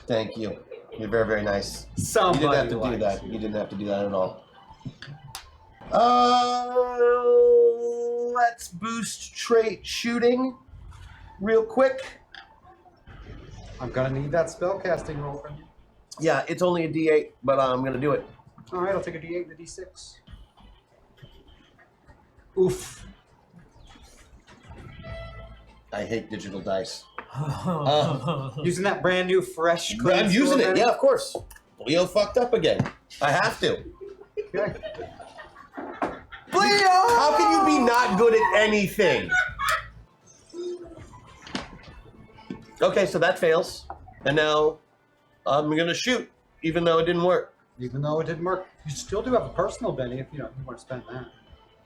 Thank you. You're very, very nice. Somebody You didn't have to likes do that. you. You didn't have to do that at all. Let's boost trait shooting real quick. I'm gonna need that spellcasting roll from you. Yeah, it's only a D8, but I'm gonna do it. All right, I'll take a D8 and a D6. Oof. I hate digital dice. Using that brand new fresh. clean I'm using it. strawberry? Yeah, of course. Leo fucked up again. I have to. Okay. Leo! How can you be not good at anything? Okay, so that fails. And now I'm gonna shoot, even though it didn't work. Even though it didn't work, you still do have a personal, Benny, if you want to spend that.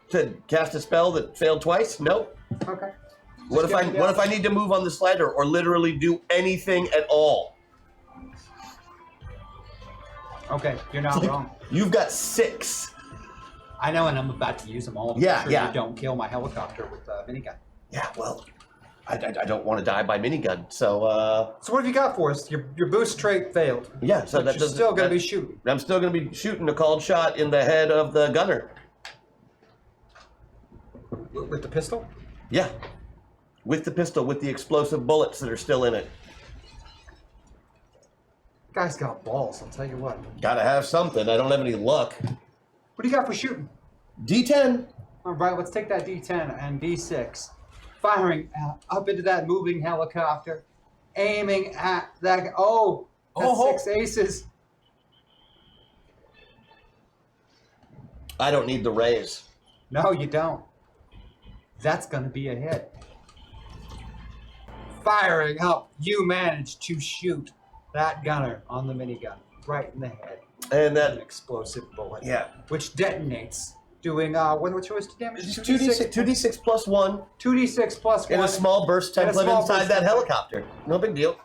To cast a spell that failed twice? Nope. Okay. What if I need to move on the slider or literally do anything at all? Okay, you're not wrong. You've got 6. I know, and I'm about to use them all. Yeah, sure yeah. You don't kill my helicopter with a minigun. Yeah, well, I don't want to die by minigun, so So what have you got for us? Your boost trait failed. yeah. So But that you're doesn't. still going to that- be shooting. I'm still going to be shooting a called shot in the head of the gunner. With the pistol? Yeah, with the pistol, with the explosive bullets that are still in it. Guy's got balls, I'll tell you what. Gotta have something. I don't have any luck. What do you got for shooting? D10. All right, let's take that D10 and D6. Firing up into that moving helicopter. Aiming at that... Oh, that's Oh. 6 aces. I don't need the raise. No, you don't. That's going to be a hit. Firing up, you manage to shoot that gunner on the minigun right in the head. And An that, explosive bullet. yeah. Which detonates, doing what's your damage? Just 2d6 plus 1 2d6 plus 1. and a small burst And a template small inside burst that template. helicopter. No big deal.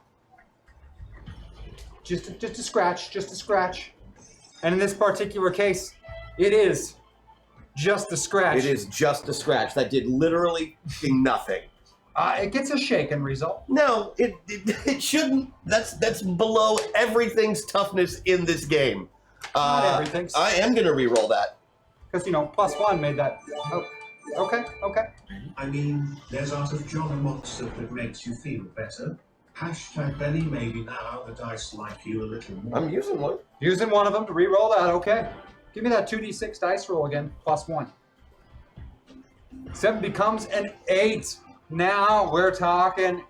Just a scratch. And in this particular case, it is just a scratch. It is just a scratch. That did literally nothing. It gets a shaken result. No, it shouldn't. That's below everything's toughness in this game. Not everything's. I am gonna re-roll that. Because, plus 1 made that. Oh, okay. I mean, there's art of Stonomox that makes you feel better. Hashtag Benny, maybe now the dice like you a little more. I'm using one. Using one of them to re-roll that, okay. Give me that 2d6 dice roll again, plus 1. 7 becomes an 8. Now we're talking.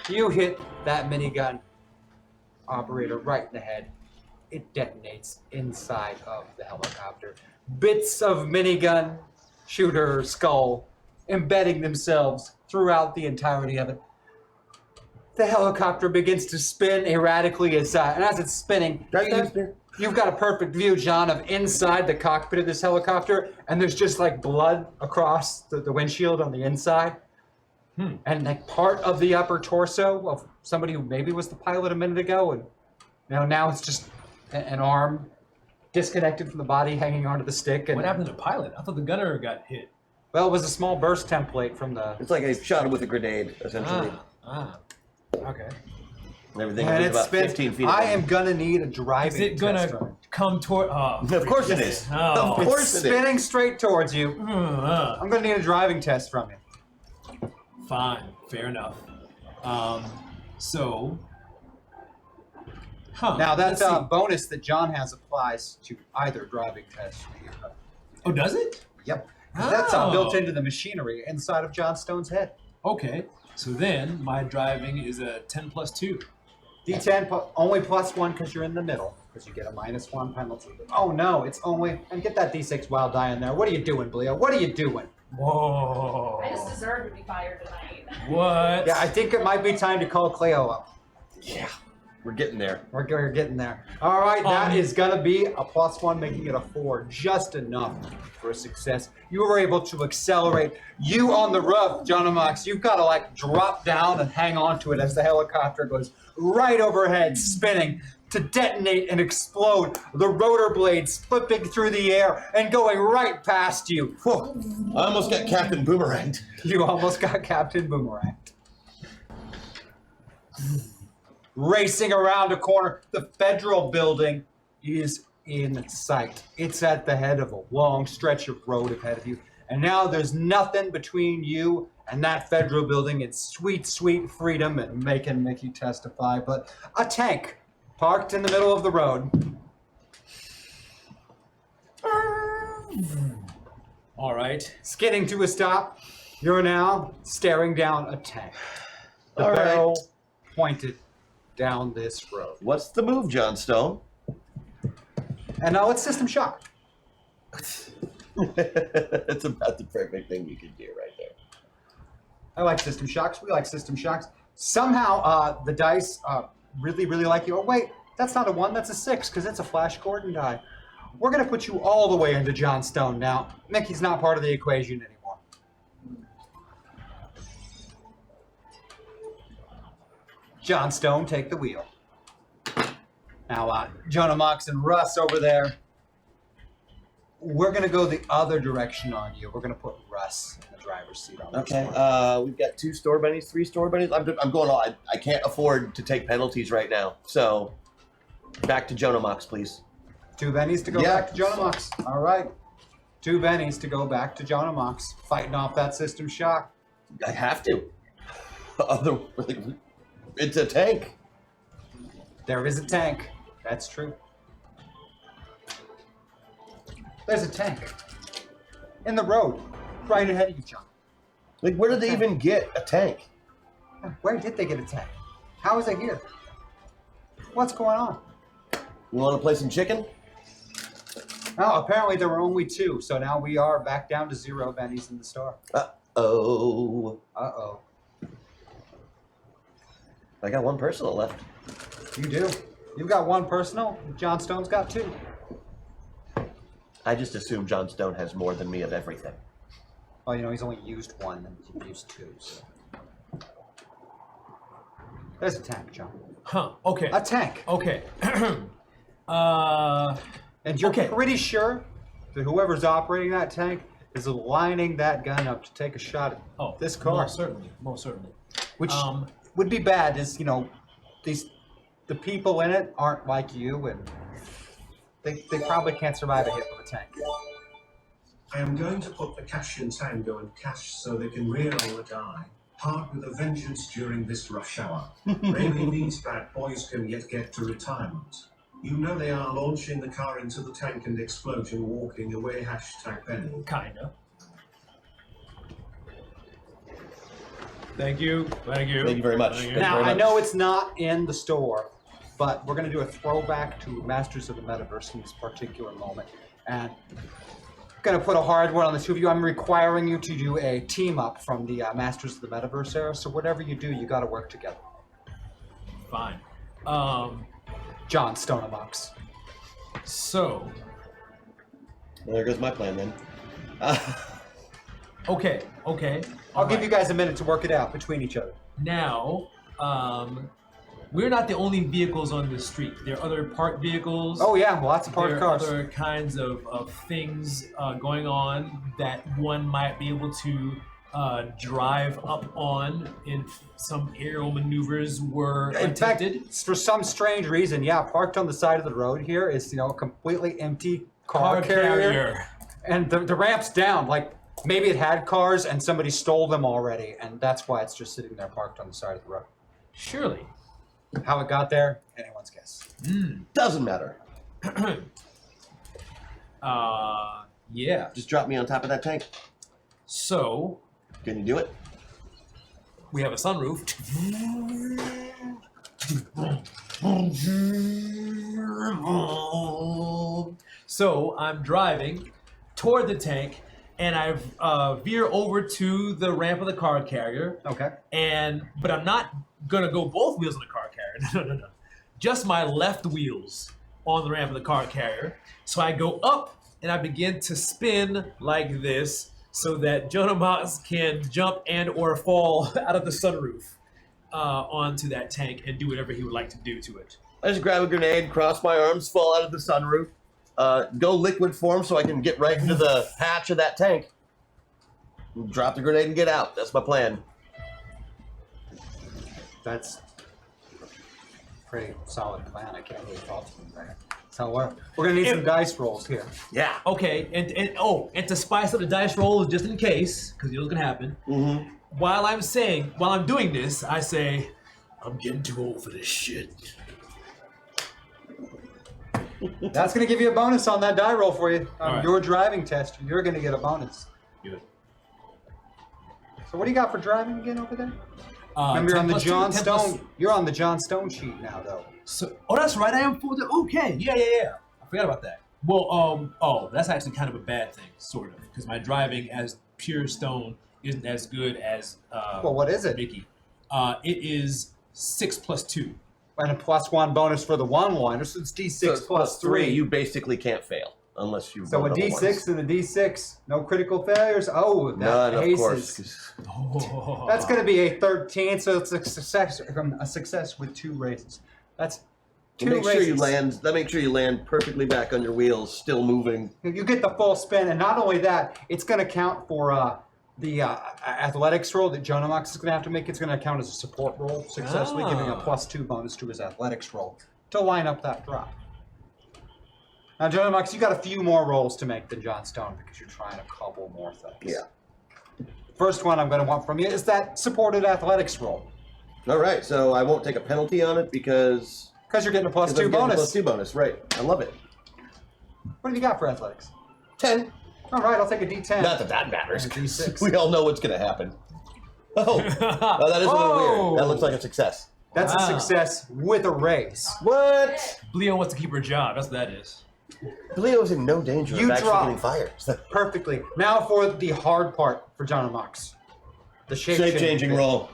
You hit that minigun operator right in the head. It detonates inside of the helicopter. Bits of minigun shooter skull embedding themselves throughout the entirety of it. The helicopter begins to spin erratically aside, and as it's spinning, you've got a perfect view, John, of inside the cockpit of this helicopter, and there's just like blood across the windshield on the inside. And like part of the upper torso of somebody who maybe was the pilot a minute ago, and now it's just an arm disconnected from the body hanging onto the stick. And What happened to the pilot? I thought the gunner got hit. well, it was a small burst template from the. It's like I shot it with a grenade, essentially. Okay. And everything And was it about spins. 15 feet I away. am gonna need a Is driving it test gonna on it. come toward? Oh, Of course it is. Oh. Of It's course it is. spinning straight towards you. Uh, I'm gonna need a driving test from you. Fine, fair enough. So, Now that let's see. bonus that John has applies to either driving test. Oh, does it? Yep. 'Cause that's built into the machinery inside of John Stone's head. Okay. So then my driving is a 10 plus 2. D10 only plus 1 because you're in the middle, because you get a -1 penalty. Oh no, it's only. And get that D6 wild die in there. What are you doing, Bleo? What are you doing? Whoa. I just deserve to be fired tonight. What? Yeah, I think it might be time to call Cleo up. Yeah, we're getting there. We're getting there. All right, that Um, is going to be a +1, making it a 4. Just enough for a success. You were able to accelerate. You on the roof, Stonomox, you've got to drop down and hang on to it as the helicopter goes right overhead, spinning to detonate and explode. The rotor blades flipping through the air and going right past you. Whew. I almost got Captain Boomeranged. You almost got Captain Boomerang. Racing around a corner, the federal building is in sight. It's at the head of a long stretch of road ahead of you. And now there's nothing between you and that federal building. It's sweet, sweet freedom, and making Mickey testify. But a tank parked in the middle of the road. All right. Skidding to a stop. You're now staring down a tank. The All right. barrel pointed down this road. What's the move, John Stone? And now it's system shock. It's about the perfect thing you could do right there. I like system shocks. We like system shocks. Somehow the dice really, really like you. Oh, wait. That's not a 1, that's a 6, because it's a Flash Gordon die. We're going to put you all the way into John Stone now. Mickey's not part of the equation anymore. John Stone, take the wheel. Now, Stonomox and Russ over there, we're going to go the other direction on you. We're going to put Russ in the driver's seat on this Okay. one. We've got 2 store bennies, 3 store bennies. I'm going all. I can't afford to take penalties right now. So, back to Stonomox, please. 2 bennies to go Yeah. back to Stonomox. All right. 2 bennies to go back to Stonomox. Fighting off that system shock. I have to. It's a tank. There is a tank. That's true. There's a tank. In the road. Right ahead of you, John. Like, where did they even get a tank? Where did they get a tank? How is it here? What's going on? You want to play some chicken? Oh, apparently there were only 2, so now we are back down to 0 bennies in the store. Uh-oh. Uh-oh. I got 1 personal left. You do. You've got 1 personal. John Stone's got 2. I just assume John Stone has more than me of everything. Well, you know, he's only used 1 and you've used 2, so. There's a tank, John. Huh. Okay. A tank. Okay. And you're Okay. pretty sure that whoever's operating that tank is lining that gun up to take a shot at this car. Most certainly. Most certainly. Which would be bad is, you know, the people in it aren't like you, and they probably can't survive a hit from a tank. I am going to put the cash in Tango and Cash so they can reroll a die. Part with a vengeance during this rush hour. Maybe these bad boys can yet get to retirement. You know they are launching the car into the tank and explosion, walking away, #Benny. Kinda. Thank you. Thank you. Thank you very much. Thank you. Thank Now, very I much. know it's not in the store, but we're going to do a throwback to Masters of the Metaverse in this particular moment. And I'm going to put a hard one on the 2 of you. I'm requiring you to do a team up from the Masters of the Metaverse era. So whatever you do, you got to work together. Fine. John Stonomox. So, Well, there goes my plan then. okay. I'll give you guys a minute to work it out between each other. Now, we're not the only vehicles on this street. There are other parked vehicles. Oh yeah, lots of parked There are cars. other kinds of things going on that one might be able to drive up on if some aerial maneuvers were In fact, attempted. for some strange reason, yeah, parked on the side of the road here is, you know, a completely empty car carrier. And the ramp's down. Like, maybe it had cars and somebody stole them already, and that's why it's just sitting there parked on the side of the road. Surely. How it got there, anyone's guess. Doesn't matter. Yeah. Just drop me on top of that tank. So, Can you do it? we have a sunroof. So I'm driving toward the tank, and I veer over to the ramp of the car carrier. Okay. But I'm not gonna go both wheels on the car carrier. No. Just my left wheels on the ramp of the car carrier. So I go up and I begin to spin like this so that Stonomox can jump and or fall out of the sunroof onto that tank and do whatever he would like to do to it. I just grab a grenade, cross my arms, fall out of the sunroof, go liquid form so I can get right into the hatch of that tank. Drop the grenade and get out. That's my plan. That's a pretty solid plan. I can't really fault you there. So we're gonna need some dice rolls here. Yeah. Okay, and to spice up the dice roll just in case, because you know what's gonna happen. Mm-hmm. While I'm doing this, I say, I'm getting too old for this shit. That's gonna give you a bonus on that die roll for you. All right. Your driving test, you're gonna get a bonus. Good. So what do you got for driving again over there? Remember, you're on the 10 plus John 2, 10 plus- Stone. You're on the John Stone sheet now, though. So, oh, that's right. I am full. Okay, yeah. I forgot about that. Well, that's actually kind of a bad thing, sort of, because my driving as pure stone isn't as good as Well, what is it? Mickey. It is 6 plus 2. And a +1 bonus for the one-liner, so it's D6 So plus 3. You basically can't fail unless you. So a roll double D6 ones. and a D6, no critical failures. Oh, that None, of aces. course. 'Cause Oh. That's going to be a 13, so it's a success with 2 raises. That's 2 Make raises. sure you land. Make sure you land perfectly back on your wheels, still moving. You get the full spin, and not only that, it's going to count for the athletics roll that Stonomox is going to have to make. It's going to count as a support roll, successfully giving a +2 bonus to his athletics roll to line up that drop. Now, Stonomox, you got a few more rolls to make than John Stone because you're trying a couple more things. Yeah. First one I'm going to want from you is that supported athletics roll. All right, so I won't take a penalty on it because Because you're getting a +2 I'm getting a bonus. +2 bonus, right? I love it. What have you got for athletics? 10. All right, I'll take a D10. Not that that matters. And a D6. We all know what's going to happen. Oh, that is a little weird. That looks like a success. That's Wow. a success with a raise. What? Leo wants to keep her job. That's what that is. Leo's in no danger You of actually drop. getting fired. Perfectly. Now for the hard part for Stonomox. The Shape-changing bit. roll.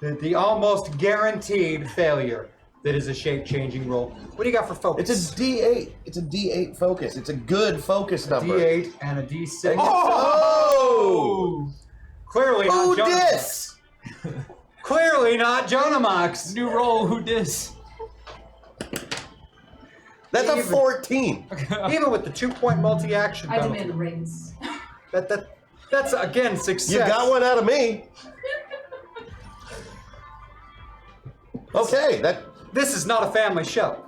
The almost guaranteed failure that is a shape-changing roll. What do you got for focus? It's a D8. It's a D8 focus. It's a good focus number. D8 and a D6. Oh! Clearly Who not Stonomox. dis? Clearly not Stonomox. New role. Who dis? That's a Even- 14. Even with the 2-point multi-action I penalty. demand a raise. That's again success. You got one out of me. Okay, This is not a family show.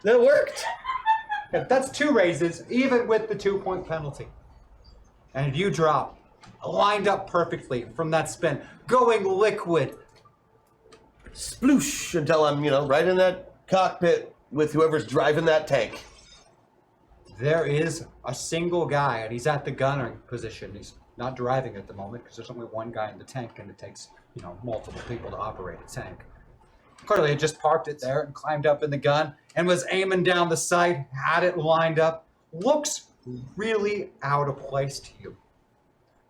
that worked. That's 2 raises, even with the 2-point penalty. And you drop, lined up perfectly from that spin, going liquid. Sploosh until I'm, right in that cockpit with whoever's driving that tank. There is a single guy, and he's at the gunner position. He's not driving at the moment because there's only one guy in the tank, and it takes, multiple people to operate a tank. Clearly, had just parked it there and climbed up in the gun and was aiming down the sight, had it lined up. Looks really out of place to you.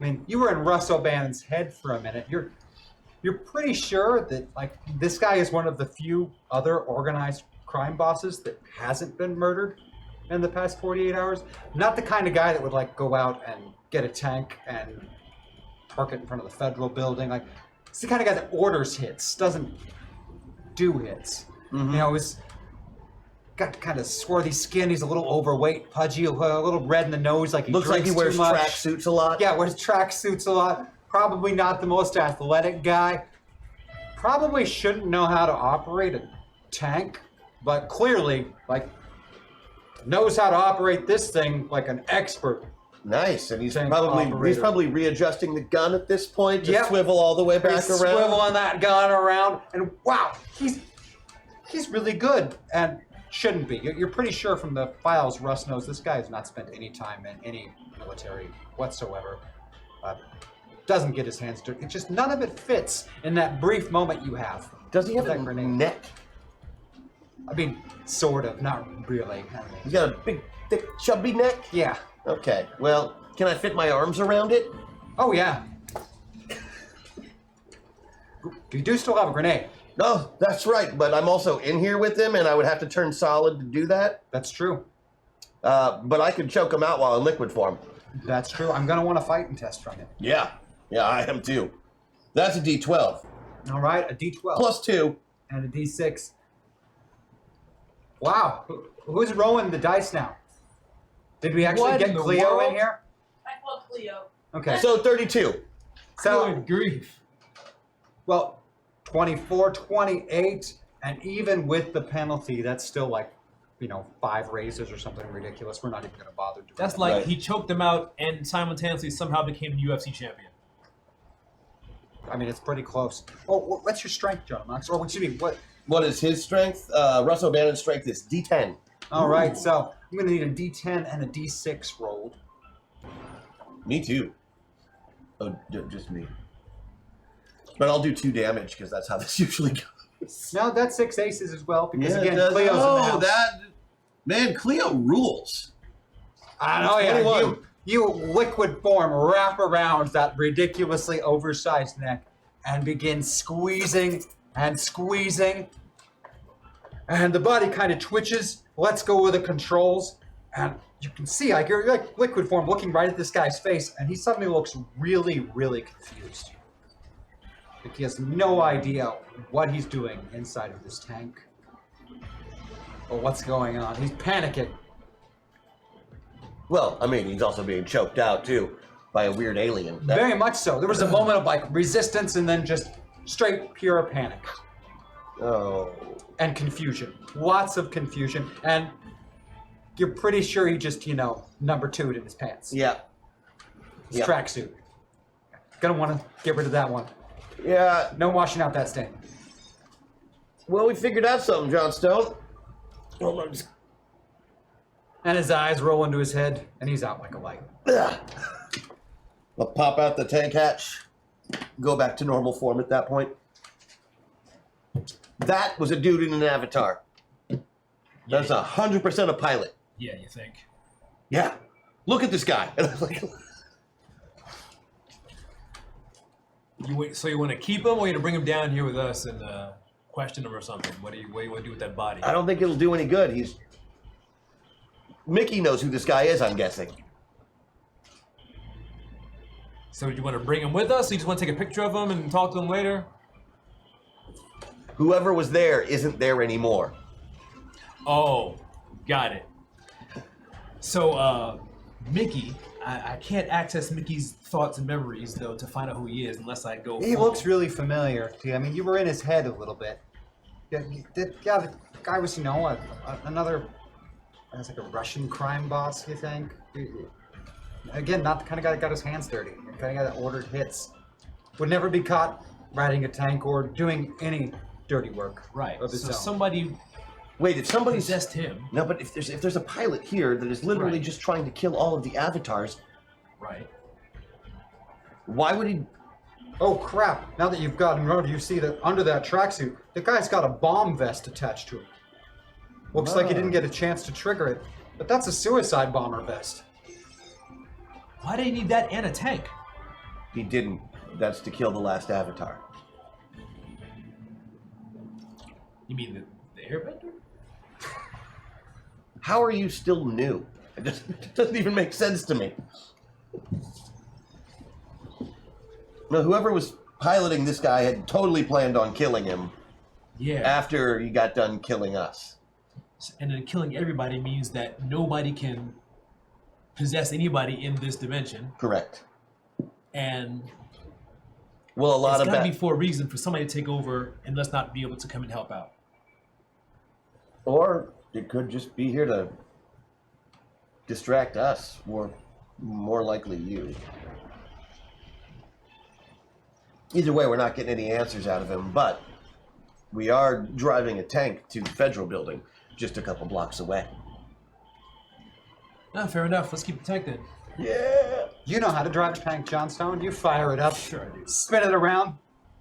I mean, you were in Russ O'Bannon's head for a minute. You're pretty sure that this guy is one of the few other organized crime bosses that hasn't been murdered in the past 48 hours. Not the kind of guy that would go out and get a tank and park it in front of the federal building. It's the kind of guy that orders hits, doesn't do hits. He's got kind of swarthy skin. He's a little overweight, pudgy, a little red in the nose. He Looks like he drinks wears too much. tracksuits a lot. Yeah, wears tracksuits a lot. Probably not the most athletic guy. Probably shouldn't know how to operate a tank, but clearly, knows how to operate this thing like an expert. Nice, and he's Tank probably operator. readjusting the gun at this point to Yep. swivel all the way back He's around. swiveling that gun around, and wow, he's really good, and shouldn't be. You're pretty sure from the files Russ knows this guy has not spent any time in any military whatsoever. Doesn't get his hands dirty. It's just none of it fits in that brief moment you have. Does he have That a grenade. neck? I mean, sort of, not really. He's got a big, thick, chubby neck? Yeah. Okay, well, can I fit my arms around it? Oh, yeah. You do still have a grenade. No, that's right, but I'm also in here with him, and I would have to turn solid to do that. That's true. But I could choke him out while in liquid form. That's true. I'm going to want a fighting test from you. Yeah, I am too. That's a D12. All right, a D12. Plus 2. And a D6. Wow. Who's rolling the dice now? Did we actually What get in the Cleo world? in here? I called Cleo. Okay. So 32. So, Good grief. well, 24, 28, and even with the penalty, that's still 5 raises or something ridiculous. We're not even going to bother doing That's that. like Right. he choked them out and simultaneously somehow became the UFC champion. I mean, it's pretty close. Oh, what's your strength, John Max? Or excuse me, what? What is his strength? Russ O'Bannon's strength is D10. All right, so I'm going to need a D10 and a D6 rolled. Me too. Oh, just me. But I'll do 2 damage because that's how this usually goes. No, that's 6 aces as well, because Yeah, it again, does. Cleo's in the house. Man, Cleo rules. I know, yeah. 21. You liquid form wrap around that ridiculously oversized neck and begins squeezing and squeezing. And the body kind of twitches, lets go of the controls, and you can see like you're like liquid form looking right at this guy's face, and he suddenly looks really, really confused. Like he has no idea what he's doing inside of this tank or what's going on. He's panicking. Well, I mean, he's also being choked out too by a weird alien. Very much so. There was a moment of like resistance and then just straight pure panic. Oh. And confusion. Lots of confusion. And you're pretty sure he just, number two'd in his pants. Yeah. His tracksuit. Gonna want to get rid of that one. Yeah. No washing out that stain. Well, we figured out something, John Stone. Hold on. And his eyes roll into his head, and he's out like a light. I'll pop out the tank hatch. Go back to normal form at that point. That was a dude in an avatar. That's 100% a pilot. Yeah, you think? Yeah. Look at this guy. So you want to keep him, or you want to bring him down here with us and question him or something? What do you want to do with that body? I don't think it'll do any good. Mickey knows who this guy is, I'm guessing. So do you want to bring him with us, or you just want to take a picture of him and talk to him later? Whoever was there isn't there anymore. Oh, got it. So, Mickey, I can't access Mickey's thoughts and memories, though, to find out who he is unless I go... He looks really familiar to you. I mean, you were in his head a little bit. Yeah, the guy was, another... It's like a Russian crime boss, you think? Again, not the kind of guy that got his hands dirty. The kind of guy that ordered hits. Would never be caught riding a tank or doing any dirty work. Right. Of his So own. somebody Wait, if somebody possessed him. No, but if there's a pilot here that is literally Right. just trying to kill all of the avatars, Right. why would he? Oh crap! Now that you've got him running, you see that under that tracksuit, the guy's got a bomb vest attached to him. Looks like he didn't get a chance to trigger it, but that's a suicide bomber vest. Why do you need that and a tank? He didn't. That's to kill the last avatar. You mean the airbender? How are you still new? It doesn't even make sense to me. No, whoever was piloting this guy had totally planned on killing him Yeah. after he got done killing us. And then killing everybody means that nobody can possess anybody in this dimension. Correct. And Well, a lot it's of got to that. be for a reason for somebody to take over and let's not be able to come and help out. Or it could just be here to distract us, or more likely you. Either way, we're not getting any answers out of him, but we are driving a tank to the Federal Building, just a couple blocks away. No, fair enough. Let's keep the tank then. Yeah! You know how to drive a tank, John Stone. You fire it up, Sure I do. spin it around,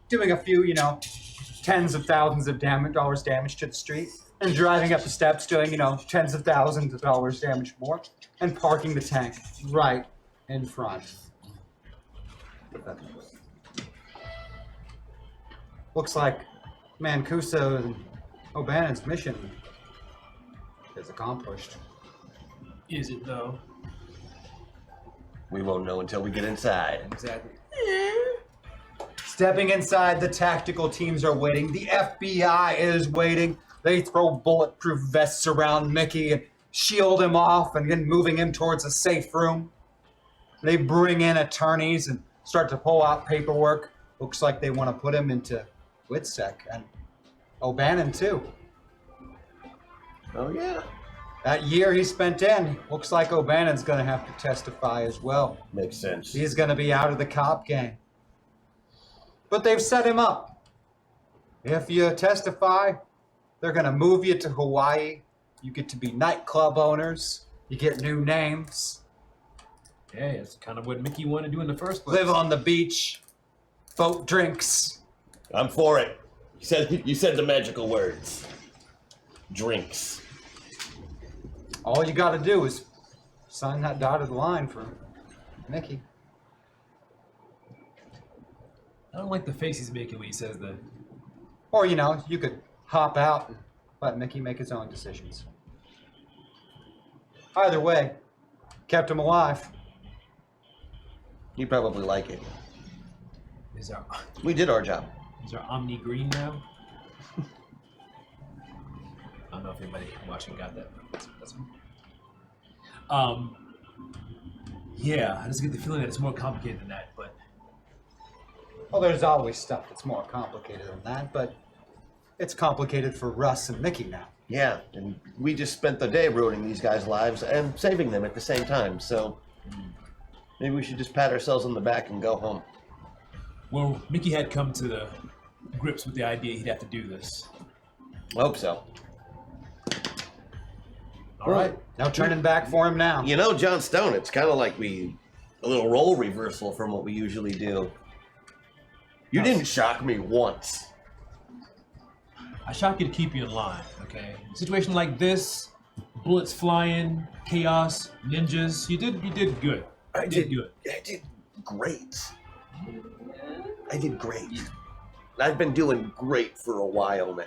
doing a few, tens of thousands of dollars damage to the street, and driving up the steps doing, tens of thousands of dollars damage more, and parking the tank right in front. Looks like Mancuso and O'Bannon's mission is accomplished. Is it though? We won't know until we get inside. Exactly. Stepping inside, the tactical teams are waiting. The FBI is waiting. They throw bulletproof vests around Mickey and shield him off and then moving him towards a safe room. They bring in attorneys and start to pull out paperwork. Looks like they want to put him into WITSEC and O'Bannon too. Oh, yeah. That year he spent in, looks like O'Bannon's going to have to testify as well. Makes sense. He's going to be out of the cop game. But they've set him up. If you testify, they're going to move you to Hawaii. You get to be nightclub owners. You get new names. Yeah, it's kind of what Mickey wanted to do in the first place. Live on the beach. Boat drinks. I'm for it. You said the magical words. Drinks. All you got to do is sign that dotted line for Mickey. I don't like the face he's making when he says that. Or, you know, you could hop out and let Mickey make his own decisions. Either way, kept him alive. You probably like it. Is We did our job. our Omni green now? I don't know if anybody watching got that. That's yeah, I just get the feeling that it's more complicated than that, but Well, there's always stuff that's more complicated than that, but it's complicated for Russ and Mickey now. Yeah, and we just spent the day ruining these guys' lives and saving them at the same time, so maybe we should just pat ourselves on the back and go home. well, Mickey had come to the grips with the idea he'd have to do this. I hope so. All right, no turning back for him now. You know, John Stone, it's kind of like a little role reversal from what we usually do. You didn't shock me once. I shock you to keep you in line, okay? A situation like this, bullets flying, chaos, ninjas, you did good. I You did good. I did great. I did great. I've been doing great for a while now.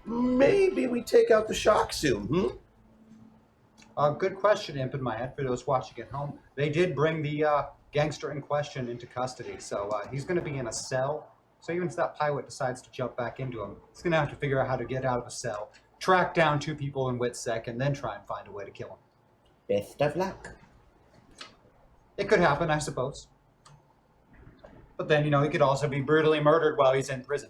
Maybe we take out the shock soon, Good question, Imp, in my head for those watching at home. They did bring the gangster in question into custody, so he's going to be in a cell. So even if that pilot decides to jump back into him, he's going to have to figure out how to get out of a cell, track down 2 people in WITSEC, and then try and find a way to kill him. Best of luck. It could happen, I suppose. But then, you know, he could also be brutally murdered while he's in prison.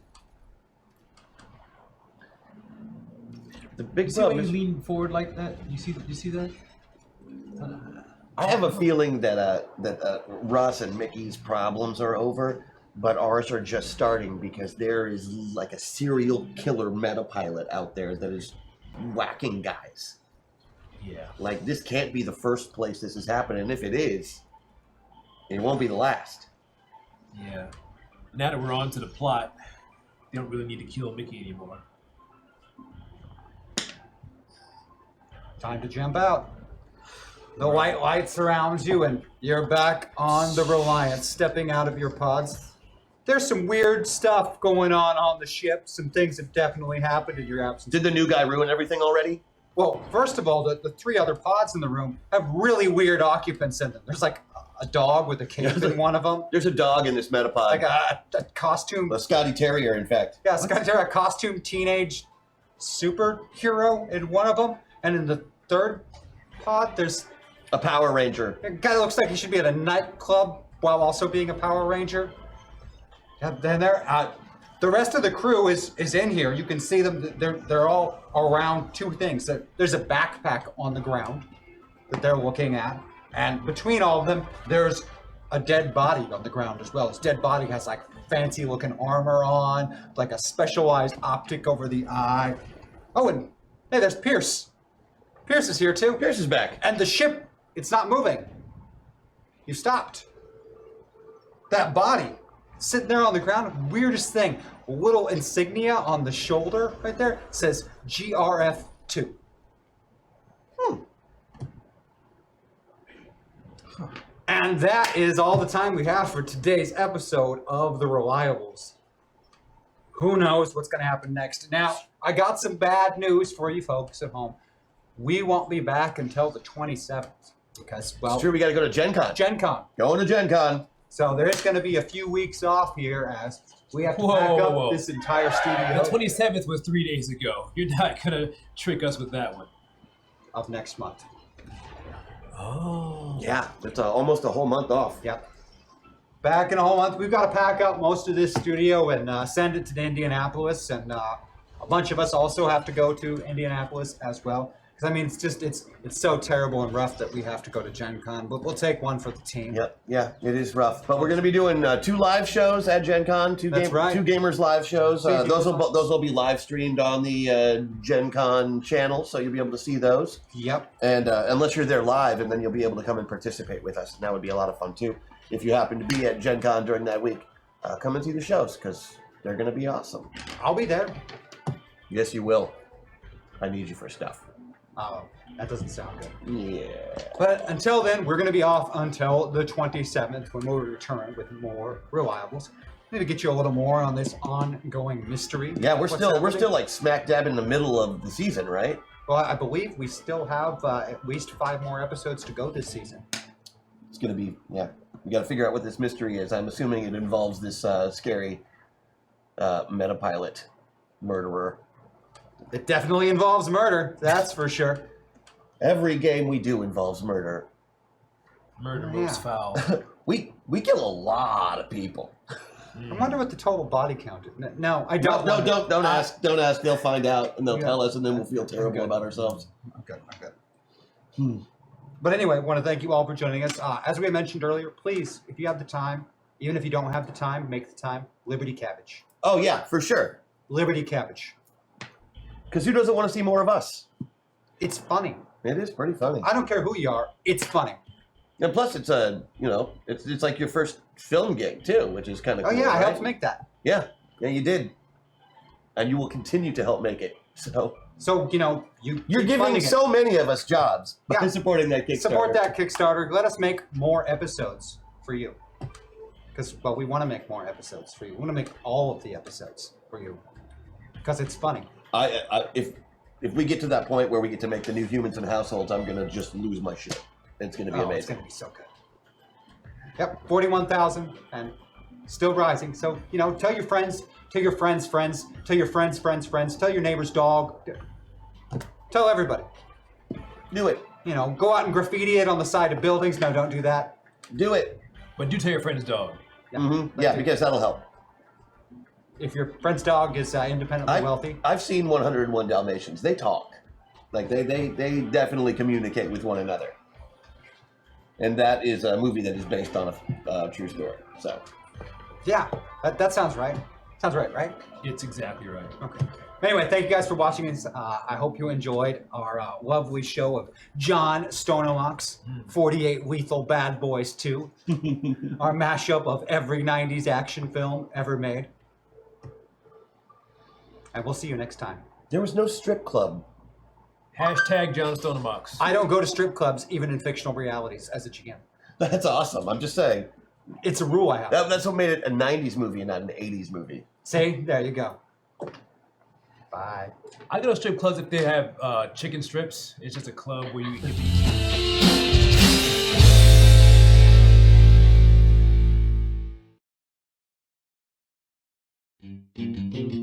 The big You see why problem you is lean forward like that? You see that? I have a feeling that Russ and Mickey's problems are over, but ours are just starting because there is like a serial killer meta pilot out there that is whacking guys. Yeah. Like, this can't be the first place this is happening. If it is, it won't be the last. Yeah. Now that we're on to the plot, they don't really need to kill Mickey anymore. Time to jump out. The white light surrounds you, and you're back on the Reliance, stepping out of your pods. There's some weird stuff going on the ship. Some things have definitely happened in your absence. Did the new guy ruin everything already? Well, first of all, the 3 other pods in the room have really weird occupants in them. There's like a dog with a cape in one of them. There's a dog in this metapod. Like a costume. A Scotty Terrier, in fact. Yeah, it's got a costume teenage superhero in one of them. And in the 3rd pod, there's A Power Ranger. a guy that looks like he should be at a nightclub while also being a Power Ranger. Yeah, then the rest of the crew is in here. You can see them. They're all around 2 things. There's a backpack on the ground that they're looking at, and between all of them, there's a dead body on the ground as well. This dead body has like fancy looking armor on, like a specialized optic over the eye. Oh, and hey, there's Pierce. Pierce is here too. Pierce is back. And the ship, it's not moving. You stopped. That body, sitting there on the ground, weirdest thing. A little insignia on the shoulder right there says GRF2. And that is all the time we have for today's episode of The Reliables. Who knows what's going to happen next? Now, I got some bad news for you folks at home. We won't be back until the 27th because, well, It's true, we gotta go to Gen Con. Gen Con. Going to Gen Con. So there's going to be a few weeks off here as we have to Whoa, pack whoa, up whoa. this entire studio The 27th was 3 days ago. You're not gonna trick us with that one. of next month. Oh. Yeah, it's almost a whole month off. Yep. Back in a whole month. We've got to pack up most of this studio and send it to Indianapolis. And a bunch of us also have to go to Indianapolis as well. Because, I mean, it's so terrible and rough that we have to go to Gen Con. But we'll take one for the team. Yep, yeah, it is rough. But we're going to be doing 2 live shows at Gen Con, 2 That's right. 2 gamers live shows. Safety Those precautions. will be live streamed on the Gen Con channel, so you'll be able to see those. Yep. And unless you're there live, and then you'll be able to come and participate with us. And that would be a lot of fun, too. If you happen to be at Gen Con during that week, come and see the shows, because they're going to be awesome. I'll be there. Yes, you will. I need you for stuff. Oh, that doesn't sound good. Yeah. But until then, we're going to be off until the 27th when we'll return with more Reliables. maybe get you a little more on this ongoing mystery. Yeah, we're What's still happening. like smack dab in the middle of the season, right? Well, I believe we still have at least 5 more episodes to go this season. It's gonna be We got to figure out what this mystery is. I'm assuming it involves this scary metapilot murderer. It definitely involves murder, that's for sure. Every game we do involves murder. Murder Yeah. most foul. We kill a lot of people. I wonder what the total body count is. No, I No, don't. no, wonder. don't ask. Don't ask. They'll find out and they'll Yeah. tell us, and then we'll feel terrible Okay. about ourselves. I'm good. But anyway, I want to thank you all for joining us. As we mentioned earlier, please, if you have the time, even if you don't have the time, make the time. Liberty Cabbage. Oh yeah, for sure. Liberty Cabbage. Because who doesn't want to see more of us? It's funny. It is pretty funny. I don't care who you are. It's funny. And plus, it's it's like your first film gig too, which is kind of Oh cool, yeah, I right? helped make that. Yeah, you did, and you will continue to help make it. So So you're you're keep giving funding it. so many of us jobs by Yeah. supporting that Kickstarter. Support that Kickstarter. Let us make more episodes for you. Because we want to make more episodes for you. We want to make all of the episodes for you. Because it's funny. If we get to that point where we get to make the new Humans and Households, I'm gonna just lose my shit. It's gonna be It's amazing. going to be so good. Yep, 41,000 and still rising. So, tell your friends, tell your friends' friends, tell your friends' friends' friends, tell your neighbor's dog. Tell everybody. Do it. Go out and graffiti it on the side of buildings. No, don't do that. Do it. But do tell your friend's dog. Yeah, Yeah, because that'll help. If your friend's dog is independently wealthy. I've seen 101 Dalmatians. They talk. Like they definitely communicate with one another. And that is a movie that is based on a true story. So Yeah, that sounds right. Sounds right? It's exactly right. Okay. Anyway, thank you guys for watching this. I hope you enjoyed our lovely show of John Stonomox, 48 Lethal Bad Boys 2, our mashup of every 90s action film ever made. And we'll see you next time. there was no strip club. Hashtag John Stonomox. I don't go to strip clubs, even in fictional realities, as a GM. That's awesome. I'm just saying. It's a rule I have. That's what made it a 90s movie and not an 80s movie. See? There you go. Bye. I go to strip clubs if they have chicken strips. It's just a club where you get to Thank you.